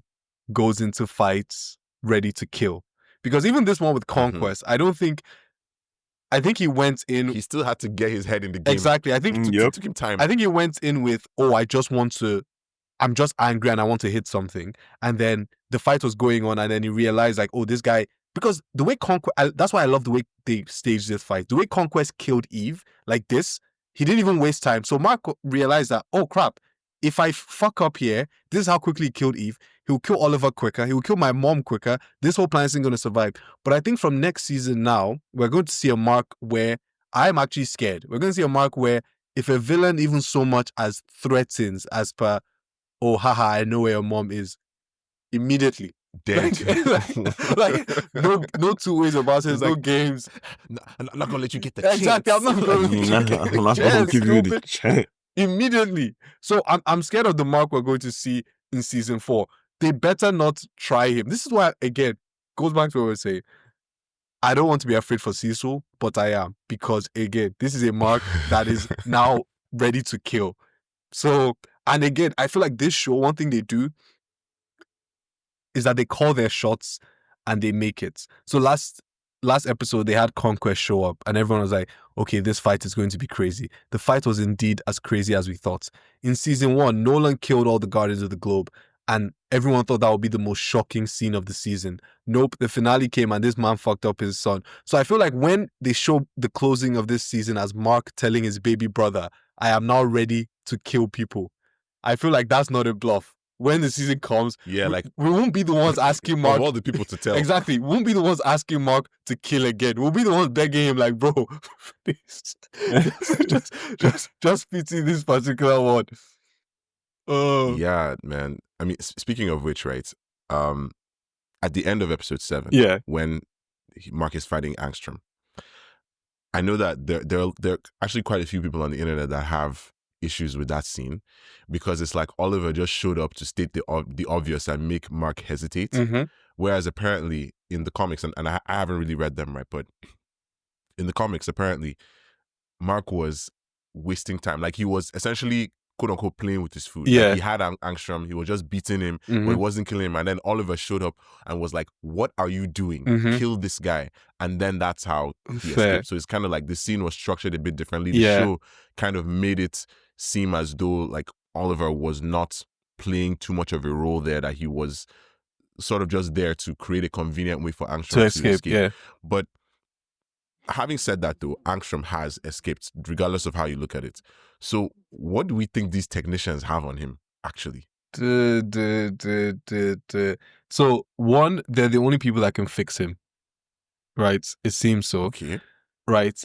goes into fights ready to kill. Because even this one with Conquest, I think he went in. He still had to get his head in the game. Exactly. I think It took him time. I think he went in with, I'm just angry and I want to hit something. And then the fight was going on and then he realized like, oh, this guy, because the way that's why I love the way they staged this fight. The way Conquest killed Eve like this, he didn't even waste time. So Mark realized that, oh crap, if I fuck up here, this is how quickly he killed Eve. He'll kill Oliver quicker. He will kill my mom quicker. This whole plan isn't going to survive. But I think from next season now, we're going to see a Mark where I'm actually scared. We're going to see a Mark where if a villain even so much as threatens as per, oh, haha, I know where your mom is, immediately. Dead. Like no 2 ways about it. It's No like, games. I'm not gonna let you get the Exactly. I'm chance. not going to I'm not going to give you the chance. immediately. So I'm scared of the Mark we're going to see in season 4. They better not try him. This is why, again, goes back to what we say. I don't want to be afraid for Cecil, but I am. Because, again, this is a Mark that is now ready to kill. So, and again, I feel like this show, one thing they do is that they call their shots and they make it. So last episode, they had Conquest show up and everyone was like, okay, this fight is going to be crazy. The fight was indeed as crazy as we thought. In season 1, Nolan killed all the Guardians of the Globe and everyone thought that would be the most shocking scene of the season. Nope, the finale came and this man fucked up his son. So I feel like when they show the closing of this season as Mark telling his baby brother, I am now ready to kill people, I feel like that's not a bluff. When the season comes, Yeah, like we won't be the ones asking Mark. of all the people to tell. Exactly. We won't be the ones asking Mark to kill again. We'll be the ones begging him, like, bro, please, just pity this particular one. Oh. Yeah, man. I mean, speaking of which, right? At the end of episode 7, Yeah. when Mark is fighting Angstrom, I know that there are actually quite a few people on the internet that have issues with that scene because it's like Oliver just showed up to state the obvious and make Mark hesitate. Mm-hmm. Whereas apparently in the comics, and I haven't really read them, right? But in the comics, apparently Mark was wasting time. Like he was essentially quote unquote playing with his food. Yeah. Like he had Angstrom, he was just beating him, but he wasn't killing him. And then Oliver showed up and was like, what are you doing? Kill this guy. And then that's how he escaped. So it's kind of like the scene was structured a bit differently. The show kind of made it seem as though like Oliver was not playing too much of a role there, that he was sort of just there to create a convenient way for Angstrom to escape. Yeah. But having said that, though, Angstrom has escaped, regardless of how you look at it. So what do we think these technicians have on him, actually? So, one, they're the only people that can fix him. Right? It seems so. Okay. Right?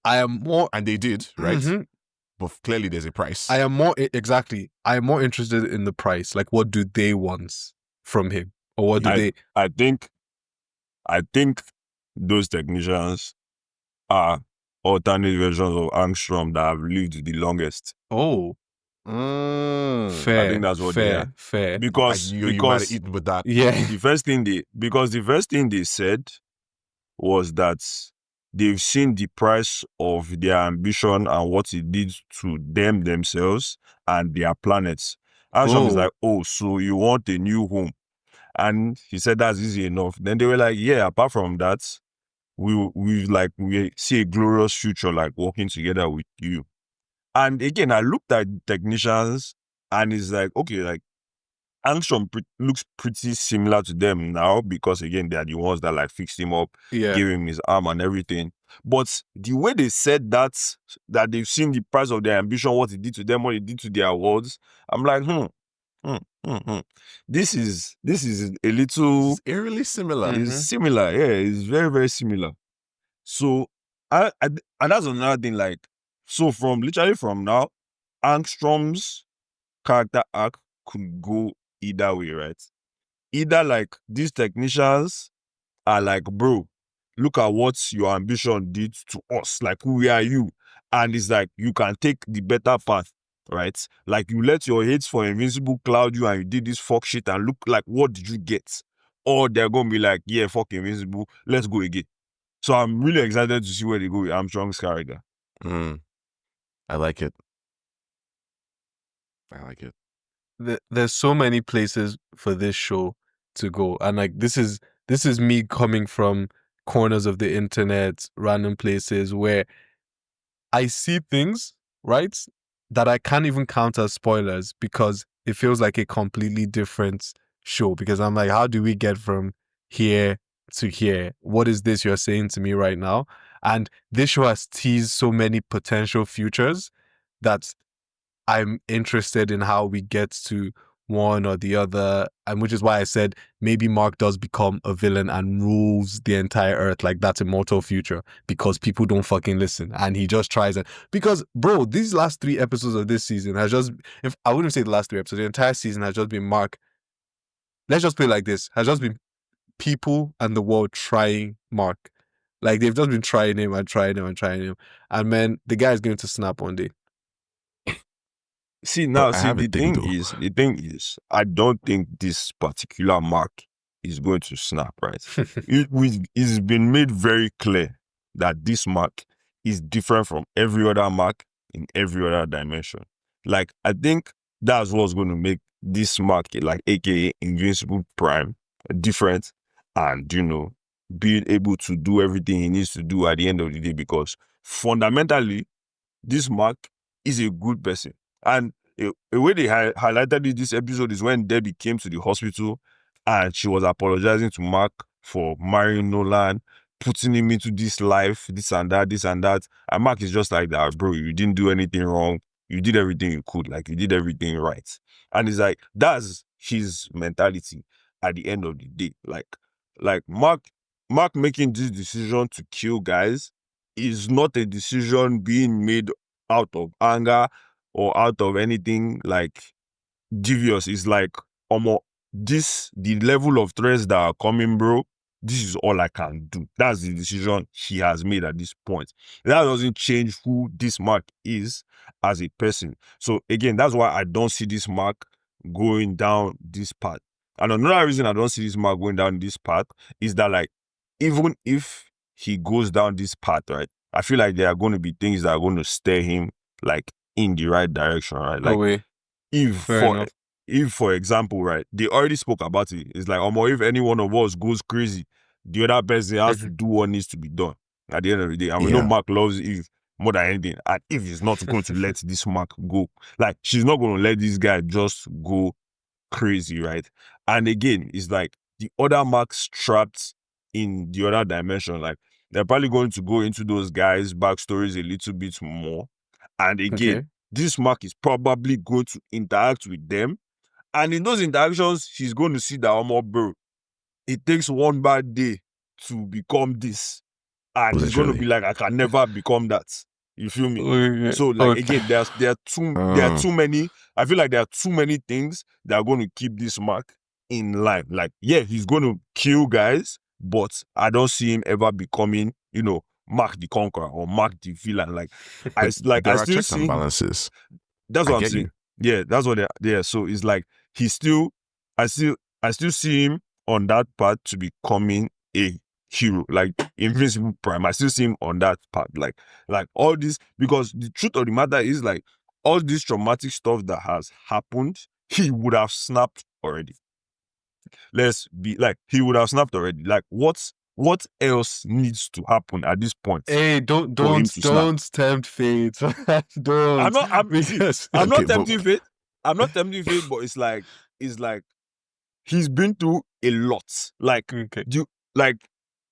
I am more... And they did, right? Mhm. but clearly there's a price. I am more interested in the price. Like, what do they want from him, or what do they? I think those technicians are alternate versions of Angstrom that have lived the longest. Oh, Mm. I think that's what they are. fair. Because You might have eaten with that. Yeah. the first thing they said was that they've seen the price of their ambition and what it did to themselves and their planets. Angstrom is Oh. like, oh, so you want a new home? And he said that's easy enough. Then they were like, yeah, apart from that, we see a glorious future like working together with you. And again, I looked at technicians and it's like, okay, like Angstrom looks pretty similar to them now because again, they are the ones that like fixed him up, Yeah. gave him his arm and everything. But the way they said that they've seen the price of their ambition, what it did to them, what it did to their worlds, I'm like, This is a little It's eerily similar. Mm. it's similar. Yeah, it's very, very similar. So and that's another thing, like, so from now, Angstrom's character arc could go either way, right? Either like these technicians are like, bro, look at what your ambition did to us. Like, who are you? And it's like, you can take the better path, right? Like, you let your hates for Invincible cloud you and you did this fuck shit and look like, what did you get? Or they're going to be like, yeah, fuck Invincible, let's go again. So I'm really excited to see where they go with Armstrong's character. I like it. There's so many places for this show to go, and like this is me coming from corners of the internet, random places where I see things, right, that I can't even count as spoilers because it feels like a completely different show. Because I'm like, how do we get from here to here? What is this you're saying to me right now? And this show has teased so many potential futures that I'm interested in how we get to one or the other, and which is why I said maybe Mark does become a villain and rules the entire earth. Like, that's immortal future because people don't fucking listen, and he just tries it. Because, bro, these last 3 episodes of this season has just, if I wouldn't say the last 3 episodes, the entire season has just been Mark. Let's just put it like this: has just been people and the world trying Mark. Like, they've just been trying him and trying him and trying him, and man, the guy is going to snap one day. The thing is, I don't think this particular Mark is going to snap, right? It's been made very clear that this Mark is different from every other Mark in every other dimension. Like, I think that's what's going to make this Mark, like, aka Invincible Prime, different, and, being able to do everything he needs to do at the end of the day, because fundamentally, this Mark is a good person. And a way they highlighted this episode is when Debbie came to the hospital and she was apologizing to Mark for marrying Nolan, putting him into this life, this and that. And Mark is just like that, bro, you didn't do anything wrong. You did everything you could. Like, you did everything right. And it's like, that's his mentality at the end of the day. Like Mark making this decision to kill guys is not a decision being made out of anger or out of anything like devious. It's like, the level of threats that are coming, bro, this is all I can do. That's the decision he has made at this point. That doesn't change who this Mark is as a person. So again, that's why I don't see this Mark going down this path. And another reason I don't see this Mark going down this path is that, like, even if he goes down this path, right, I feel like there are going to be things that are going to steer him, like, in the right direction, right? Like, if for example, right, they already spoke about it. It's like, if any one of us goes crazy, the other person has to do what needs to be done at the end of the day. And we know Mark loves Eve more than anything. And Eve is not going to let this Mark go. Like, she's not going to let this guy just go crazy, right? And again, it's like the other Marks trapped in the other dimension. Like, they're probably going to go into those guys' backstories a little bit more. And again, this Mark is probably going to interact with them. And in those interactions, she's going to see that, bro, it takes one bad day to become this. And he's going to be like, I can never become that. You feel me? Okay. So like Okay. again, there are too many. I feel like there are too many things that are going to keep this Mark in line. Like, yeah, he's going to kill guys, but I don't see him ever becoming, Mark the Conqueror or Mark the villain. Like, I There are still checks and see. balances. That's I what I'm get saying. you. Yeah, that's what. Yeah, so it's like he's still. I still see him on that path to becoming a hero, like Invincible Prime. I still see him on that path, like all this, because the truth of the matter is, like, all this traumatic stuff that has happened, he would have snapped already. Let's be like, he would have snapped already. Like, what else needs to happen at this point? Hey, for him don't to snap? tempt fate. Don't. Because I'm not Okay, but- tempting fate. I'm not tempting fate, but it's like he's been through a lot. Like, okay.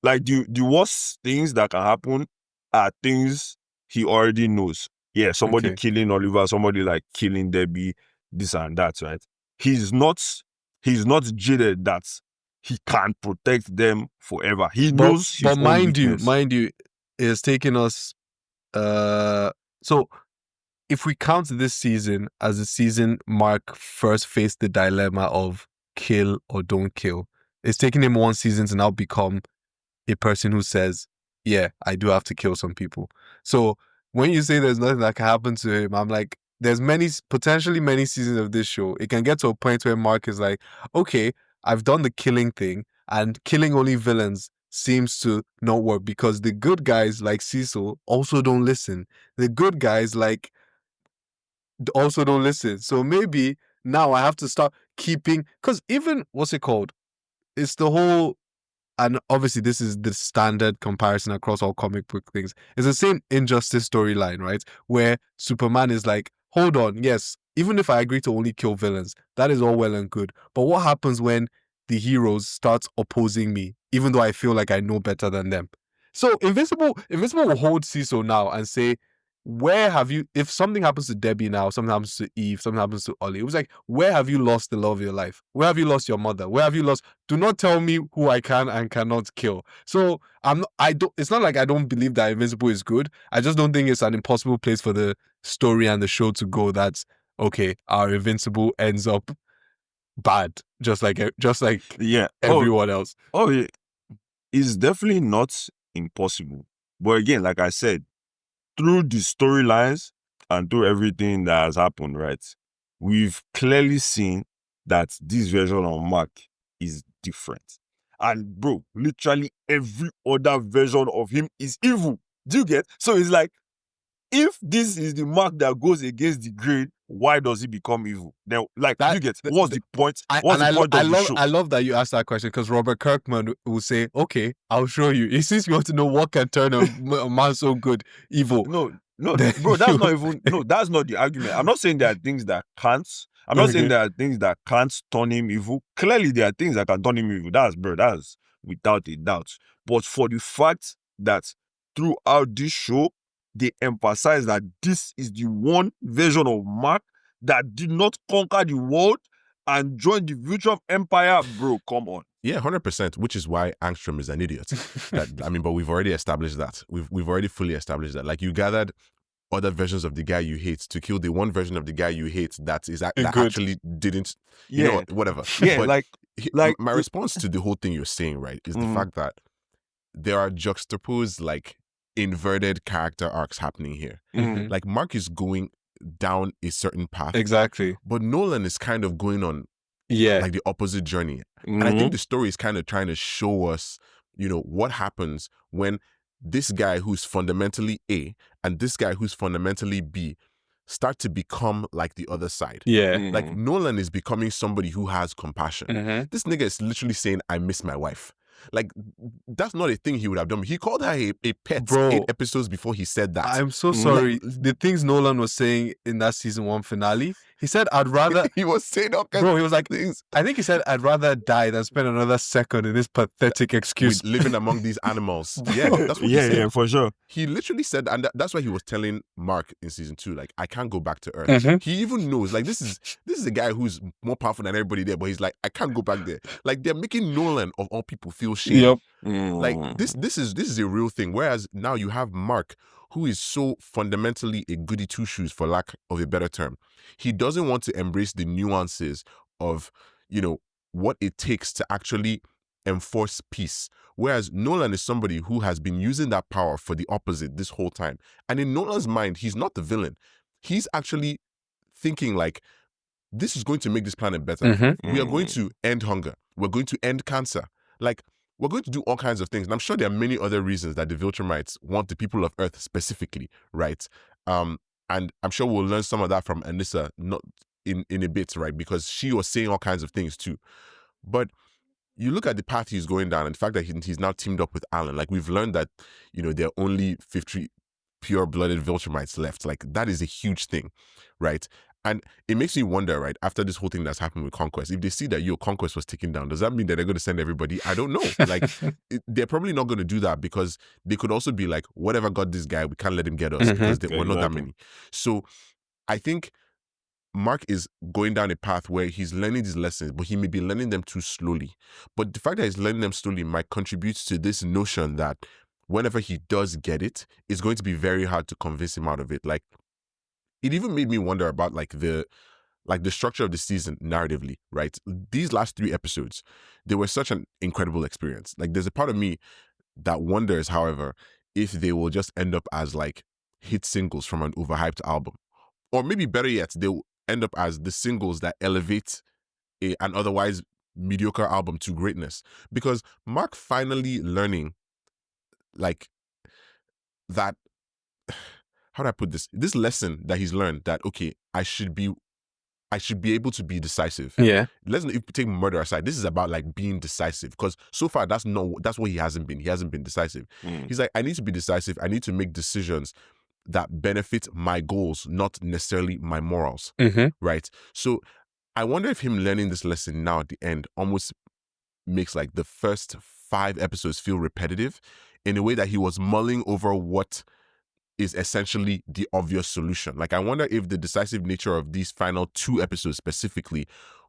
the worst things that can happen are things he already knows. Yeah, somebody Okay. killing Oliver, somebody like killing Debbie, this and that, right? He's not jaded that he can protect them forever. He knows his But own mind weakness. you, it's taken us so if we count this season as the season Mark first faced the dilemma of kill or don't kill, it's taken him 1 season to now become a person who says, yeah, I do have to kill some people. So when you say there's nothing that can happen to him, I'm like, there's potentially many seasons of this show. It can get to a point where Mark is like, okay, I've done the killing thing, and killing only villains seems to not work because the good guys like Cecil also don't listen. The good guys like also don't listen. So maybe now I have to start keeping, because even what's it called? It's the whole, and obviously this is the standard comparison across all comic book things. It's the same Injustice storyline, right? Where Superman is like, hold on, yes, even if I agree to only kill villains, that is all well and good. But what happens when the heroes start opposing me, even though I feel like I know better than them? So Invincible will hold Cecil now and say, where have you, if something happens to Debbie now, something happens to Eve, something happens to Ollie, it was like, where have you lost the love of your life? Where have you lost your mother? Where have you lost? Do not tell me who I can and cannot kill. So it's not like I don't believe that Invincible is good. I just don't think it's an impossible place for the story and the show to go. That's okay. Our Invincible ends up bad, just like Yeah. everyone else. Oh yeah. It's definitely not impossible. But again, like I said, through the storylines and through everything that has happened, right, we've clearly seen that this version of Mark is different. And bro, literally every other version of him is evil. Do you get? So it's like, if this is the Mark that goes against the grain, why does he become evil? Then, like, do you get? What's the point? What's the point of the show? I love that you asked that question, because Robert Kirkman will say, okay, I'll show you. Since you want to know what can turn a man so good evil. No, Then bro, that's you- not even, no, that's not the argument. I'm not saying there are things that can't, I'm not saying Okay. there are things that can't turn him evil. Clearly, there are things that can turn him evil. That's without a doubt. But for the fact that throughout this show, they emphasize that this is the one version of Mark that did not conquer the world and join the future of Empire, bro, come on. Yeah, 100%, which is why Angstrom is an idiot. But we've already established that. We've already fully established that. Like, you gathered other versions of the guy you hate to kill the one version of the guy you hate that Good. actually didn't, you know, whatever. Yeah, But like my response to the whole thing you're saying, right, is the fact that there are juxtaposed, like, inverted character arcs happening here. Mhm. Like, Mark is going down a certain path, Exactly. but Nolan is kind of going on Yeah. like the opposite journey. And I think the story is kind of trying to show us, you know, what happens when this guy who's fundamentally A and this guy who's fundamentally B start to become like the other side. Yeah. Like, Nolan is becoming somebody who has compassion. Mhm. This nigga is literally saying, I miss my wife. Like, that's not a thing he would have done. He called her a pet Bro, 8 episodes before he said that. I'm so sorry. The things Nolan was saying in that season 1 finale, he said, I'd rather. He was saying all kinds Bro, he was like, of things. I think he said, I'd rather die than spend another second in this pathetic excuse. With living among these animals. Yeah, that's what he yeah, said. yeah, for sure. He literally said, and that's why he was telling Mark in season 2, like, I can't go back to Earth. Mhm. He even knows, like, this is a guy who's more powerful than everybody there, but he's like, I can't go back there. Like, they're making Nolan of all people feel shame. Yep. Like, this is a real thing. Whereas now you have Mark, who is so fundamentally a goody two-shoes, for lack of a better term. He doesn't want to embrace the nuances of, what it takes to actually enforce peace. Whereas Nolan is somebody who has been using that power for the opposite this whole time. And in Nolan's mind, he's not the villain. He's actually thinking like, this is going to make this planet better. We are going to end hunger. We're going to end cancer. Like, we're going to do all kinds of things. And I'm sure there are many other reasons that the Viltrumites want the people of Earth specifically, right? And I'm sure we'll learn some of that from Anissa not in a bit, right? Because she was saying all kinds of things too. But you look at the path he's going down and the fact that he's now teamed up with Alan. Like, we've learned that, there are only 50 pure-blooded Viltrumites left. Like, that is a huge thing, right? And it makes me wonder, right, after this whole thing that's happened with Conquest, if they see that Conquest was taken down, does that mean that they're going to send everybody? I don't know. Like, they're probably not going to do that, because they could also be like, whatever got this guy, we can't let him get us, because we're not that many. So I think Mark is going down a path where he's learning these lessons, but he may be learning them too slowly. But the fact that he's learning them slowly might contribute to this notion that whenever he does get it, it's going to be very hard to convince him out of it. Like, it even made me wonder about the structure of the season narratively, right? These last 3 episodes, they were such an incredible experience. Like, there's a part of me that wonders, however, if they will just end up as like hit singles from an overhyped album. Or maybe better yet, they'll end up as the singles that elevate an otherwise mediocre album to greatness. Because Mark finally learning, like, that, how do I put this? This lesson that he's learned that, okay, I should be able to be decisive. Yeah. Let's if we take murder aside, this is about like being decisive, because so far that's what he hasn't been. He hasn't been decisive. He's like, I need to be decisive. I need to make decisions that benefit my goals, not necessarily my morals. Right? So I wonder if him learning this lesson now at the end almost makes like the first 5 episodes feel repetitive in a way that he was mulling over what is essentially the obvious solution. Like, I wonder if the decisive nature of these final 2 episodes specifically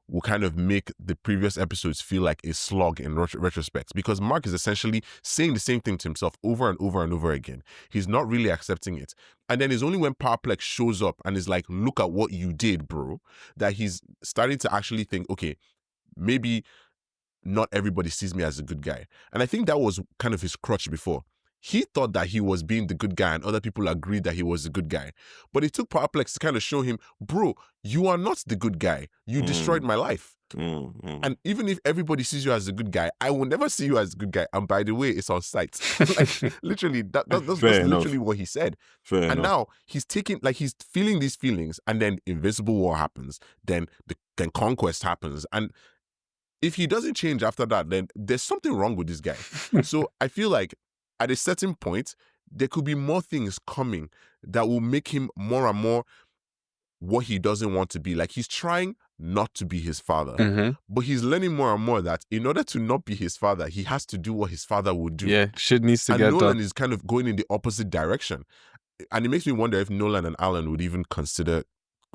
will kind of make the previous episodes feel like a slog in retrospect, because Mark is essentially saying the same thing to himself over and over and over again. He's not really accepting it. And then it's only when Powerplex shows up and is like, look at what you did, bro, that he's starting to actually think, okay, maybe not everybody sees me as a good guy. And I think that was kind of his crutch before. He thought that he was being the good guy and other people agreed that he was the good guy. But it took Powerplex to kind of show him, bro, you are not the good guy. You destroyed my life. And even if everybody sees you as a good guy, I will never see you as a good guy. And by the way, it's on site. Like, literally, that's literally what he said. And now he's feeling these feelings, and then Invincible War happens. Then Conquest happens. And if he doesn't change after that, then there's something wrong with this guy. So I feel like at a certain point, there could be more things coming that will make him more and more what he doesn't want to be. Like, he's trying not to be his father, but he's learning more and more that in order to not be his father, he has to do what his father would do. Yeah, shit needs to and get Nolan done. is kind of going in the opposite direction. And it makes me wonder if Nolan and Alan would even consider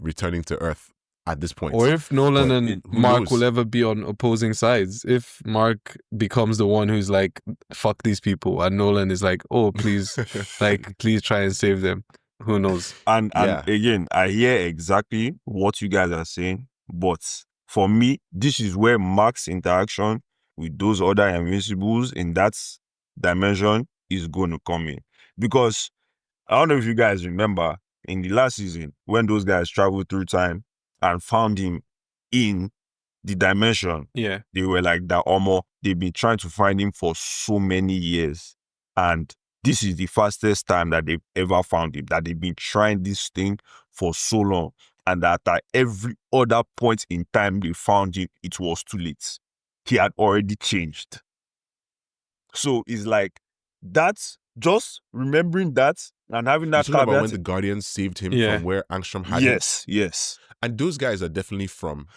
returning to Earth at this point. Or if Nolan But and who Mark knows? will ever be on opposing sides. If Mark becomes the one who's like, fuck these people, and Nolan is like, oh, please, like, please try and save them. Who knows? And Yeah. again, I hear exactly what you guys are saying, but for me, this is where Mark's interaction with those other Invincibles in that dimension is going to come in. Because I don't know if you guys remember in the last season when those guys traveled through time and found him in the dimension. Yeah. They were like that Omo. They've been trying to find him for so many years. And this is the fastest time that they've ever found him, that they've been trying this thing for so long. And that at every other point in time they found him, it was too late. He had already changed. So it's like, that's just remembering that and having You're that talking about when caveat. the Guardians saved him Yeah. from where Angstrom had him? Yes. And those guys are definitely from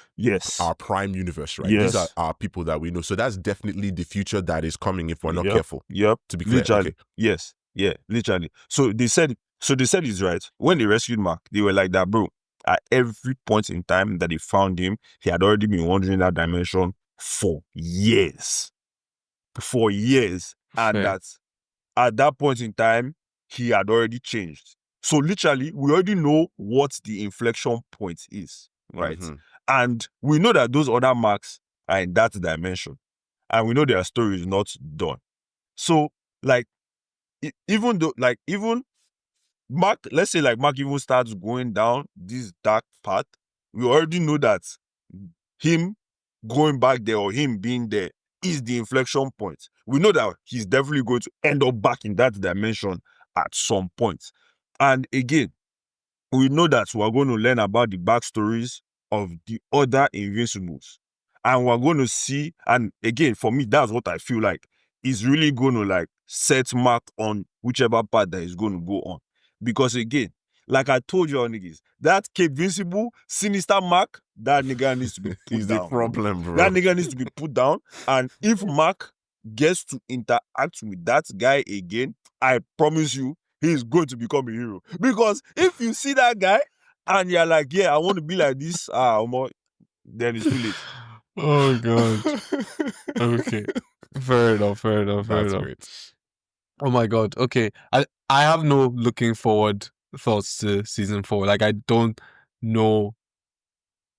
our prime universe, right? Yes. These are our people that we know. So that's definitely the future that is coming if we're not Yep. careful. Yep. To be clear. Literally. Okay. Yes. Yeah, literally. So they said it's right. When they rescued Mark, they were like that, bro. At every point in time that they found him, he had already been wandering that dimension for years. And Fair. that at that point in time, he had already changed. So literally, we already know what the inflection point is, right? Mhm. And we know that those other marks are in that dimension. And we know their story is not done. So, like, even though, like, even Mark, let's say, like, Mark even starts going down this dark path, we already know that him going back there or him being there is the inflection point. We know that he's definitely going to end up back in that dimension at some point. And again, we know that we're going to learn about the backstories of the other Invincibles. And we're going to see, and again, for me, that's what I feel like is really going to like set Mark on whichever path that he's going to go on. Because again, like I told you all niggas, that Cape Vincible, sinister Mark, that nigga needs to be put He's down. the problem, bro. That nigga needs to be put down. And if Mark gets to interact with that guy again, I promise you, he's going to become a hero. Because if you see that guy and you're like, yeah, I want to be like this, then it's too late. Oh god. Okay. Fair enough. That's great. Oh my god. Okay. I have no looking forward thoughts to season 4. Like I don't know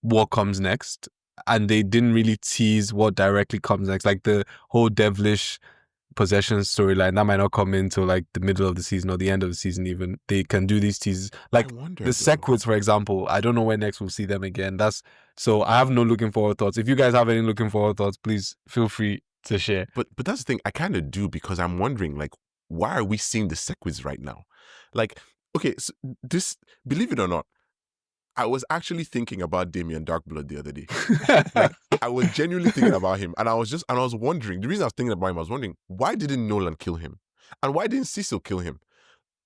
what comes next. And they didn't really tease what directly comes next. Like the whole devilish possession storyline that might not come into like the middle of the season or the end of the season even. They can do these teases. Like I wonder, the though. Sequids, for example. I don't know when next we'll see them again. So I have no looking forward thoughts. If you guys have any looking forward thoughts, please feel free to share. But that's the thing. I kind of do, because I'm wondering, like, why are we seeing the Sequids right now? Like, okay, so this, believe it or not, I was actually thinking about Damien Darkblood the other day. Like, I was genuinely thinking about him, and I was wondering. The reason I was thinking about him, I was wondering, why didn't Nolan kill him, and why didn't Cecil kill him?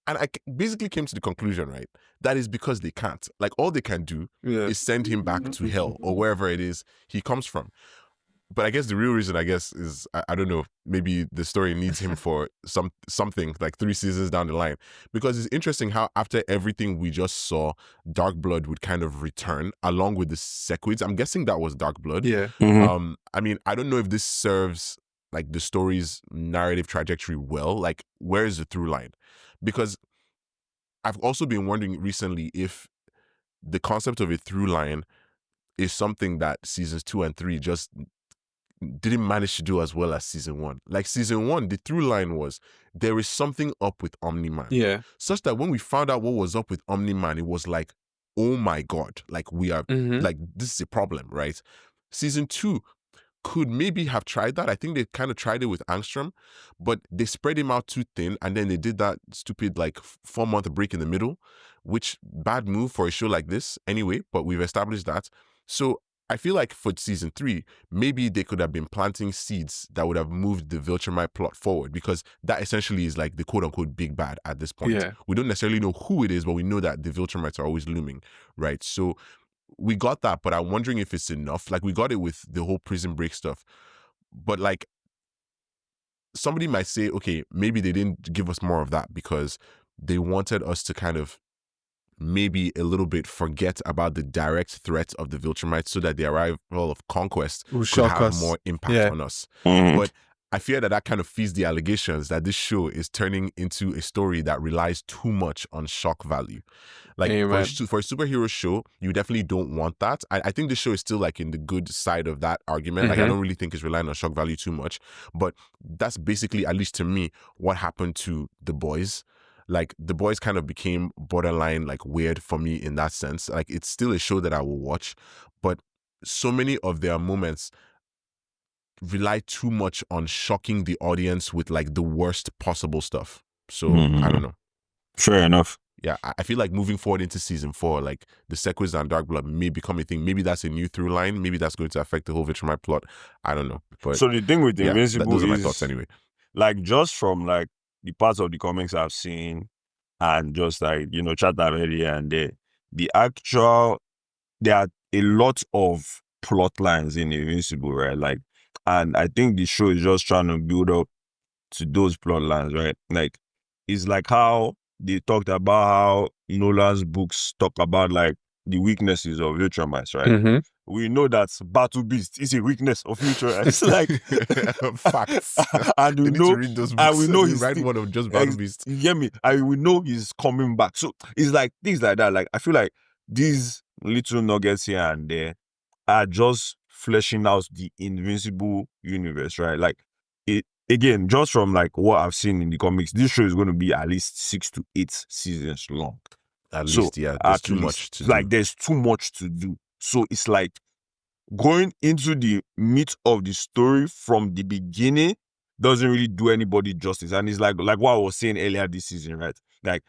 And I basically came to the conclusion, right, that is because they can't. Like, all they can do is send him back to hell or wherever it is he comes from. But I guess the real reason, is I don't know, maybe the story needs him for something like 3 seasons down the line. Because it's interesting how after everything we just saw, Darkblood would kind of return along with the Sequids. I'm guessing that was Darkblood. Yeah. I mean, I don't know if this serves like the story's narrative trajectory well. Like, where is the through line? Because I've also been wondering recently if the concept of a through line is something that seasons 2 and 3 just didn't manage to do as well as season 1. Like season 1, the through line was there is something up with Omni-Man. Yeah. Such that when we found out what was up with Omni-Man, it was like, oh my God, like we are, like this is a problem, right? Season 2 could maybe have tried that. I think they kind of tried it with Angstrom, but they spread him out too thin, and then they did that stupid like 4-month break in the middle, which bad move for a show like this anyway, but we've established that. So I feel like for season 3, maybe they could have been planting seeds that would have moved the Viltrumite plot forward, because that essentially is like the quote-unquote big bad at this point. Yeah. We don't necessarily know who it is, but we know that the Viltrumites are always looming, right? So we got that, but I'm wondering if it's enough. Like, we got it with the whole prison break stuff, but like, somebody might say, okay, maybe they didn't give us more of that because they wanted us to kind of maybe a little bit forget about the direct threat of the Viltrumites, so that the arrival of Conquest Will could shock have us. more impact Yeah. on us. But I fear that kind of feeds the allegations that this show is turning into a story that relies too much on shock value. Like, for a superhero show, you definitely don't want that. I think the show is still like in the good side of that argument. Like, I don't really think it's relying on shock value too much. But that's basically, at least to me, what happened to The Boys. Like, The Boys kind of became borderline like weird for me in that sense. Like, it's still a show that I will watch, but so many of their moments rely too much on shocking the audience with like the worst possible stuff. So I don't know. Fair enough. Yeah, I feel like moving forward into season 4, like the Sequids and Darkblood may become a thing. Maybe that's a new through line. Maybe that's going to affect the whole Viltrumite plot. I don't know. But So the thing with yeah, Invincible those are my is, thoughts anyway. like, just from like the parts of the comics I've seen and just like, you know, chat already and there are a lot of plot lines in Invincible, right? Like, and I think the show is just trying to build up to those plot lines, right? Like, it's like how they talked about how Nolan's books talk about like the weaknesses of Ultramites, right? Mm-hmm. We know that Battle Beast is a weakness of Ultramites. Like facts. and They we need know to read those books. and we know They he's write one of just Battle Beast. You get me? And we know he's coming back. So it's like things like that. Like I feel like these little nuggets here and there are just fleshing out the Invincible universe, right? Like it again, just from like what I've seen in the comics, this show is going to be at least 6 to 8 seasons long. At So, least, yeah. There's at too least, much to like do. there's too much to do. So it's like going into the meat of the story from the beginning doesn't really do anybody justice. And it's like what I was saying earlier this season, right? Like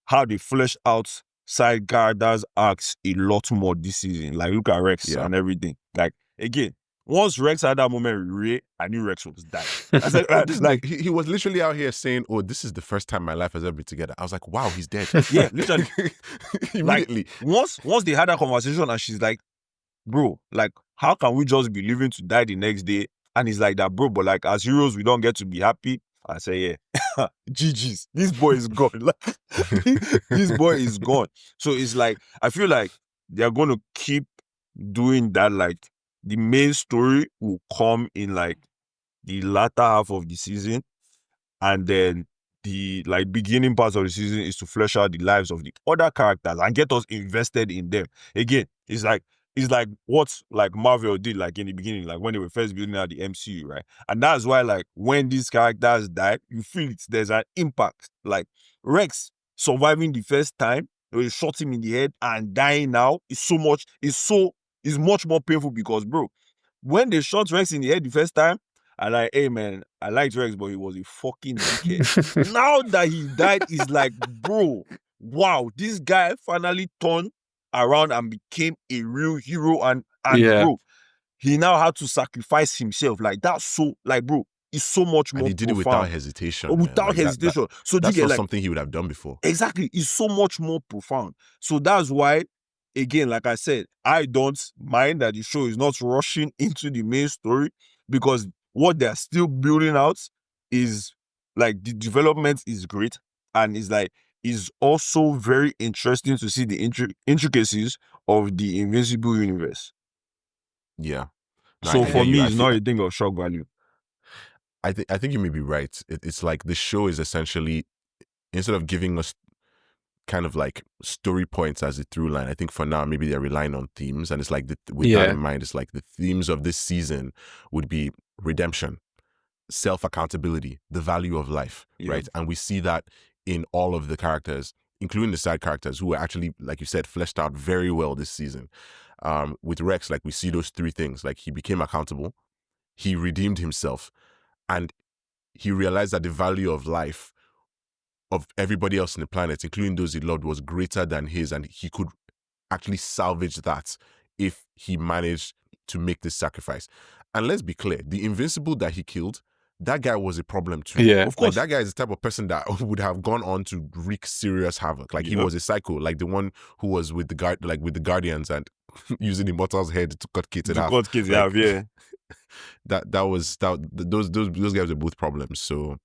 how they flesh out side characters arcs a lot more this season. Like look at Rex Yeah. and everything. Like again, once Rex had that moment with Ray, I knew Rex was dying. I said, like he was literally out here saying, "Oh, this is the first time my life has ever been together." I was like, "Wow, he's dead." yeah, literally. Immediately. Like, once they had that conversation and she's like, bro, like, how can we just be living to die the next day? And he's like that, bro, but like as heroes, we don't get to be happy. I say, yeah, GG's. This boy is gone. Like, this boy is gone. So it's like, I feel like they're going to keep doing that. Like, the main story will come in like the latter half of the season. And then the like beginning part of the season is to flesh out the lives of the other characters and get us invested in them. Again, it's like what like Marvel did like in the beginning, like when they were first building out the MCU, right? And that's why like when these characters die, you feel it. There's an impact. Like Rex surviving the first time, they shot him in the head, and dying now is much more painful because, bro, when they shot Rex in the head the first time, I like, hey man, I liked Rex, but he was a fucking dickhead. Now that he died, it's like, bro, wow, this guy finally turned around and became a real hero, and Yeah. bro, he now had to sacrifice himself. Like that's so, like, bro, it's so much more. And he did it without hesitation. Without Like, hesitation. So that's you get not like something he would have done before. exactly, it's so much more profound. So that's why, again, like I said, I don't mind that the show is not rushing into the main story, because what they're still building out is like the development is great, and it's like is also very interesting to see the intricacies of the Invincible universe. Yeah. No, So I for hear you. me, I it's feel- not a thing of shock value. I think you may be right. It's like the show is essentially, instead of giving us kind of like story points as a through line, I think for now maybe they're relying on themes, and it's like with that in mind, it's like the themes of this season would be redemption, self-accountability, the value of life, right? And we see that in all of the characters, including the side characters, who are actually, like you said, fleshed out very well this season. With Rex, like we see those three things. Like he became accountable, he redeemed himself, and he realized that the value of life of everybody else on the planet, including those he loved, was greater than his, and he could actually salvage that if he managed to make this sacrifice. And let's be clear, the Invincible that he killed, that guy was a problem too. Yeah. Of course. Like, that guy is the type of person that would have gone on to wreak serious havoc. Like he was a psycho, like the one who was with the Guardians and using Immortal's head to cut kids in half. Cut kids, Like, yeah. Those guys are both problems. So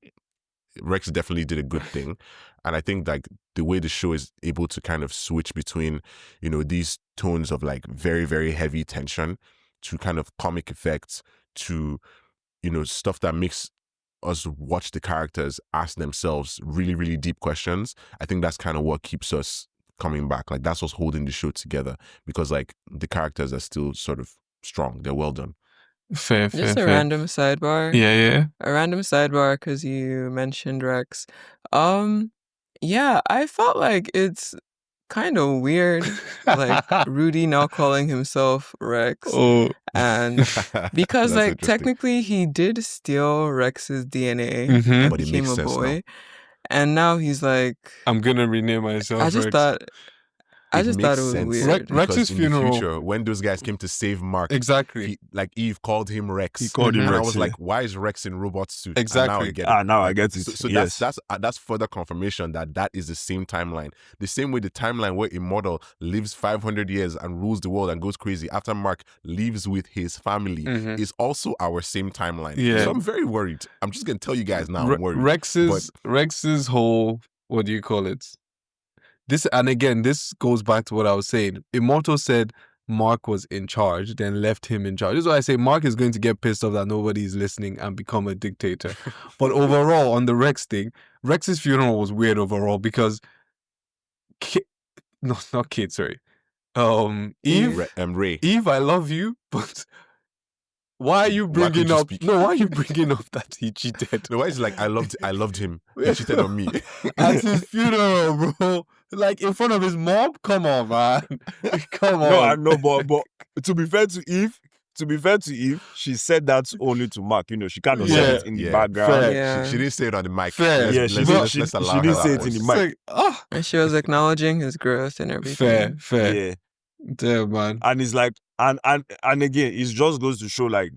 Rex definitely did a good thing. And I think like the way the show is able to kind of switch between, you know, these tones of like very, very heavy tension to kind of comic effects to, you know, stuff that makes us watch the characters ask themselves really, really deep questions. I think that's kind of what keeps us coming back. Like that's what's holding the show together, because like the characters are still sort of strong. They're well done. Fair. Just a random sidebar. Yeah. A random sidebar because you mentioned Rex. Yeah, I felt like it's kind of weird, like Rudy now calling himself Rex. Oh. And because like technically he did steal Rex's DNA and But it became makes a sense boy. now. And now he's like, I'm gonna rename myself. I just Rex. thought it makes was sense weird. because Rex's in funeral. the future, when those guys came to save Mark, Exactly. like Eve called him Rex. He called him and Rex. I was yeah. like, why is Rex in robot suit? Exactly. And now I get it. Now I get it. So Yes. that's further confirmation that is the same timeline. The same way the timeline where Immortal lives 500 years and rules the world and goes crazy after Mark lives with his family is also our same timeline. Yeah. So I'm very worried. I'm just gonna tell you guys now, I'm worried. Rex's whole, what do you call it? this goes back to what I was saying. Immortal said Mark was in charge, then left him in charge. This is why I say Mark is going to get pissed off that nobody is listening and become a dictator. But overall, on the Rex thing, Rex's funeral was weird overall because not Kate, sorry. Eve, Ray. Eve, I love you, but why are you bringing up? No, why are you bringing up that he cheated? No, why is it like I loved him. He cheated on me at his funeral, bro. Like in front of his mom. Come on, man. Come on. No, I know, but to be fair to Eve, she said that only to Mark. You know, she kind of said it in the background. Fair. Yeah. She didn't say it on the mic. Fair. Yeah, she didn't say it in the mic. Like, And she was acknowledging his growth and everything. fair. Yeah. Damn, man. And it's like, and again, it just goes to show like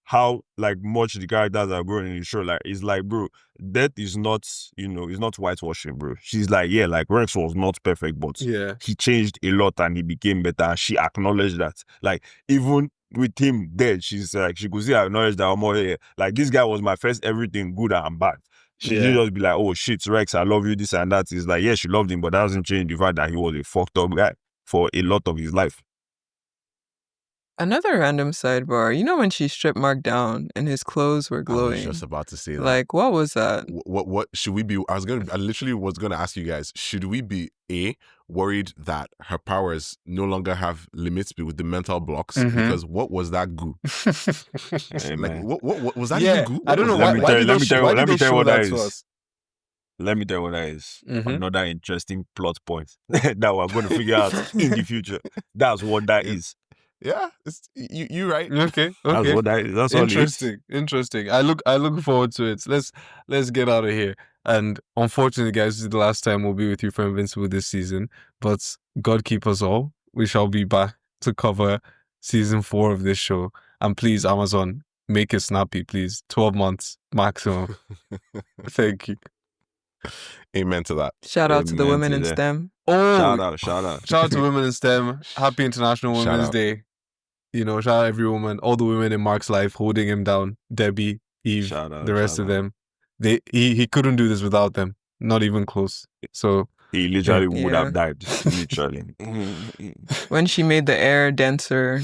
how like much the characters are growing in the show. Like, it's like, bro, death is not, you know, it's not whitewashing, bro. She's like, yeah, like Rex was not perfect, but he changed a lot and he became better. And she acknowledged that. Like, even with him dead, she's like, she could still acknowledge that, like, this guy was my first everything, good and bad. She didn't just be like, oh shit, Rex, I love you, this and that. It's like, yeah, she loved him, but that doesn't change the fact that he was a fucked up guy for a lot of his life. Another random sidebar. You know when she stripped Mark down and his clothes were glowing? I was just about to say that. Like, what was that? What should we be? I literally was gonna ask you guys, should we be worried that her powers no longer have limits with the mental blocks? Because what was that goo? Hey, like, man. what was that Yeah, even goo? I don't know. Let me tell you what that is. us? Let me tell you what that is. Mhm. Another interesting plot point that we're going to figure out in the future. That's what that is. Yeah, you right. Okay. That's what that is. That's all it is. Interesting. I look forward to it. Let's get out of here. And unfortunately, guys, this is the last time we'll be with you for Invincible this season. But God keep us all. We shall be back to cover season 4 of this show. And please, Amazon, make it snappy, please. 12 months maximum. Thank you. Amen to that. Shout out to the Amen women to in that. STEM. Oh, Shout out. shout out to women in STEM. Happy International Shout Women's out. Day. You know, shout out every woman, all the women in Mark's life holding him down. Debbie, Eve, Shout out, the rest shout of them. He couldn't do this without them. Not even close. So He literally would Yeah. have died. Literally. When she made the air denser,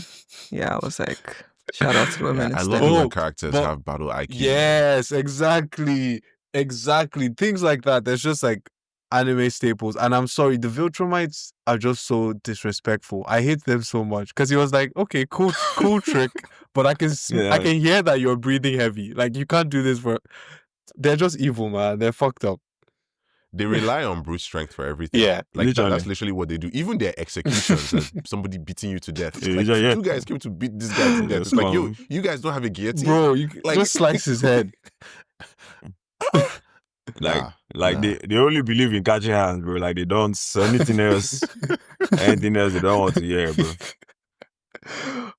I was like, shout out to the women in I STEM. love it Oh, when characters but- have battle IQ. yes, exactly. Things like that. There's just like anime staples. And I'm sorry, the Viltrumites are just so disrespectful. I hate them so much because he was like, okay, cool trick, but I can Yeah. I can hear that you're breathing heavy. Like you can't do this for. They're just evil, man. They're fucked up. They rely on brute strength for everything. Yeah, Like literally. that's literally what they do. Even their executions, somebody beating you to death. It's Yeah, like, yeah. 2 guys came to beat this guy to death. It's like, yo, you guys don't have a guillotine. bro. You Like- just slice his head. Like Nah. they only believe in catching hands, bro. Like they don't anything else they don't want to hear, bro.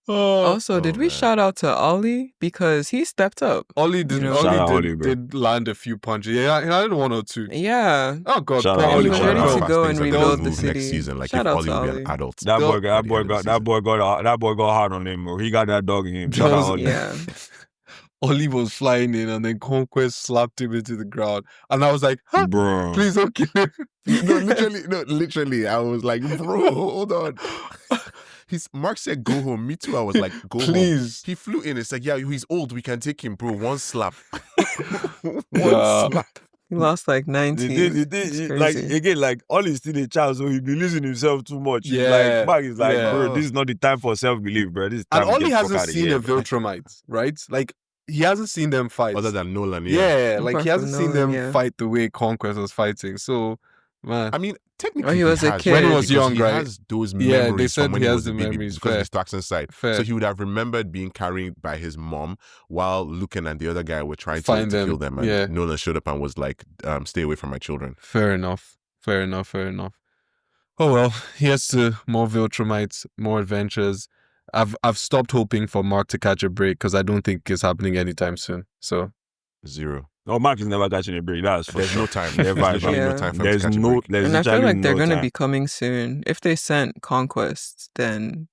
Also, did we man. shout out to Ollie? Because he stepped up. Ollie did. You know? Shout out Ollie Ollie, bro. did land a few punches. Yeah, he had 1 or 2. Yeah. Oh God, Shout poor out And Ollie. he was Shout ready out. to Fast go things and are gonna rebuild the move city. next season. Like Shout if out Ollie to would be Ollie. an adult. That Still- boy got hard on him, bro. He got that dog in him. Shout out Just- Ollie. Yeah. Ollie was flying in, and then Conquest slapped him into the ground, and I was like, huh? Bro. Please don't kill him. Literally, I was like, bro, hold on. Mark said go home. Me too. I was like, go home. Please. He flew in. It's like, yeah, he's old. We can take him, bro. 1 slap. One Yeah. slap. He lost like 90. It's Like crazy. again, like Ollie's still a child, so he believes in himself too much. Yeah, Like Mark is like, yeah. bro, this is not the time for self-belief, bro. This is time And to Ollie get the fuck hasn't out of seen here, a bro. Viltrumite, right? Like he hasn't seen them fight. Other than Nolan, yeah, Apart like he from hasn't seen Nolan, them yeah. fight the way Conquest was fighting. So, man, I mean, technically, Oh, he was a has, kid. When he was because young, he right? has those Yeah, memories they said from when he he has was a the baby memories, because fair. of his Thaxton side. fair. So he would have remembered being carried by his mom while Lucan and the other guy were trying to Find them, kill them. And yeah. Nolan showed up and was like, stay away from my children. Fair enough. Oh well, here's to more Viltrumites, more adventures. I've stopped hoping for Mark to catch a break because I don't think it's happening anytime soon. So 0. No, Mark is never catching a break. That's for There's sure. no time. Never, There's literally Yeah. no time for him There's to catch a no, break. there's And I feel literally like they're no going to time. be coming soon. If they sent Conquest, then,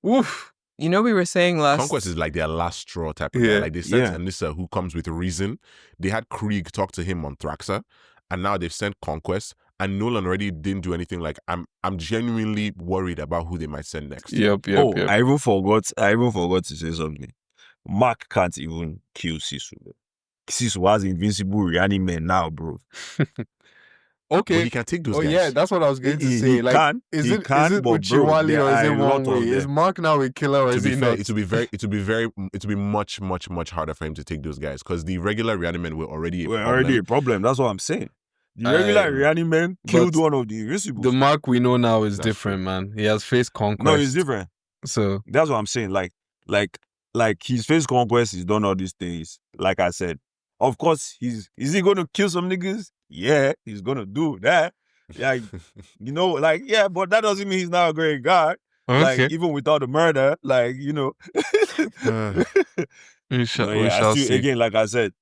woof. you know, we were saying last... Conquest is like their last straw type of Yeah. guy. Like they sent Yeah. Anissa, who comes with reason. They had Krieg talk to him on Thraxa, and now they've sent Conquest. and Nolan already didn't do anything. Like I'm genuinely worried about who they might send next. Yep. I even forgot to say something. Mark can't even kill Cecil. Cecil has invincible reanimate now, bro. Okay. But he can take those guys. Yeah, that's what I was going to say. He like, can, is he it can, but with bro, Chiwali there or is are it a lot one of way? Is them. Mark now a killer or To is be he fair, not? it will be much harder for him to take those guys because the regular reanimate were already a problem. That's what I'm saying. The regular reanimate killed one of the Invincibles. The Mark we know now is That's different, true. man. He has faced Conquest. No, it's different. So That's what I'm saying. Like his face Conquest, he's done all these things. Like I said, of course, is he going to kill some niggas? Yeah, he's going to do that. Like, you know, like, yeah, but that doesn't mean he's not a great guy. okay. Like, even without the murder, like, you know. we shall I still, see. again, like I said,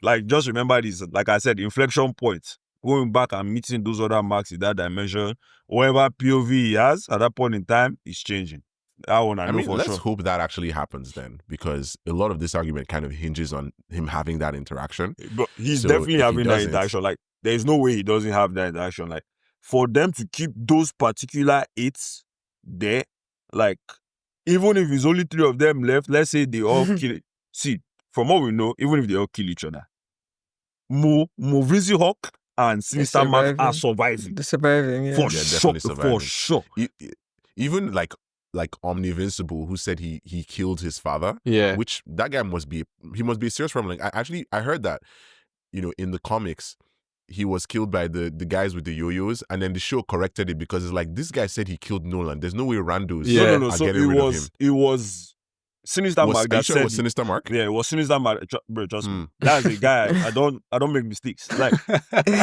like, just remember this, like I said, inflection points. Going back and meeting those other marks in that dimension, whatever POV he has at that point in time is changing. That one I know for let's sure. hope that actually happens then, because a lot of this argument kind of hinges on him having that interaction. But he's So definitely if he having that doesn't- interaction. Like, there's no way he doesn't have that interaction. Like, for them to keep those particular 8s there, like, even if it's only 3 of them left, let's say they all kill. See, from what we know, even if they all kill each other, Vizzy Hawk and Sinister Mark are surviving. They're surviving, yeah. For They're sure. definitely surviving. For sure. Even like Omnivincible, who said he killed his father. Yeah. Which that guy must be a serious problem. Like I heard that, you know, in the comics, he was killed by the guys with the yo-yos, and then the show corrected it because it's like, this guy said he killed Nolan. There's no way randos Yeah. No. are So getting rid of him. it was Sinister Mark Are you that sure it said was Sinister Mark? Yeah, it was Sinister Mark. Bro, trust me. That's the guy. I don't make mistakes. Like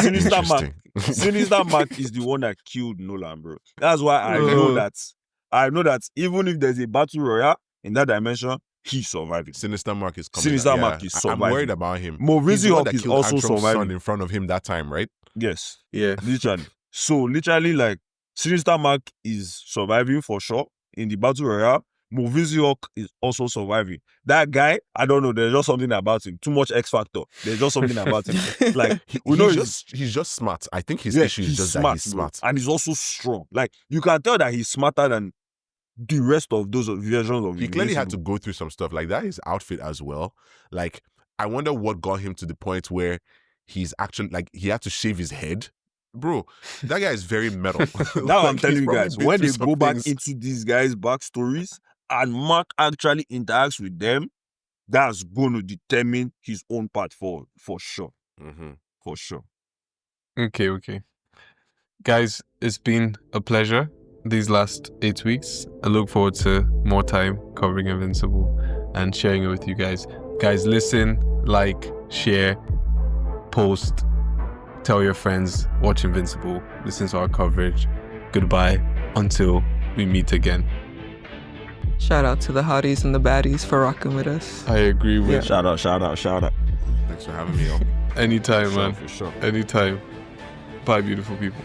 Sinister Mark. Interesting. Sinister Mark is the one that killed Nolan, bro. That's why I know that even if there's a battle royale in that dimension, he's surviving. Sinister Mark is coming. Sinister Mark is I'm surviving. worried about him. Vizzy He's the one Hawk that is killed also Antron's surviving. son in front of him that time, right? Yes, Yeah. literally. So literally, like, Sinister Mark is surviving for sure in the battle royale. Vizzy Hawk is also surviving. That guy, I don't know. There's just something about him. Too much X factor. There's just something about him. Like, he's just smart. I think his issue is just that he's smart. And he's also strong. Like, you can tell that he's smarter than the rest of those versions of He clearly had to go through some stuff like that. His outfit as well. Like, I wonder what got him to the point where he's actually, like, he had to shave his head. Bro, that guy is very metal. Now Like, I'm telling he's you probably guys, been when through they some go back things. into these guys' backstories and Mark actually interacts with them, that's going to determine his own path forward, for sure. Mm-hmm. For sure. Okay. Guys, it's been a pleasure these last 8 weeks. I look forward to more time covering Invincible and sharing it with you guys. Guys, listen, like, share, post, tell your friends, watch Invincible, listen to our coverage. Goodbye until we meet again. Shout out to the hotties and the baddies for rocking with us. I agree with Shout out. Thanks for having me on. anytime, man. For sure. Anytime. Bye, beautiful people.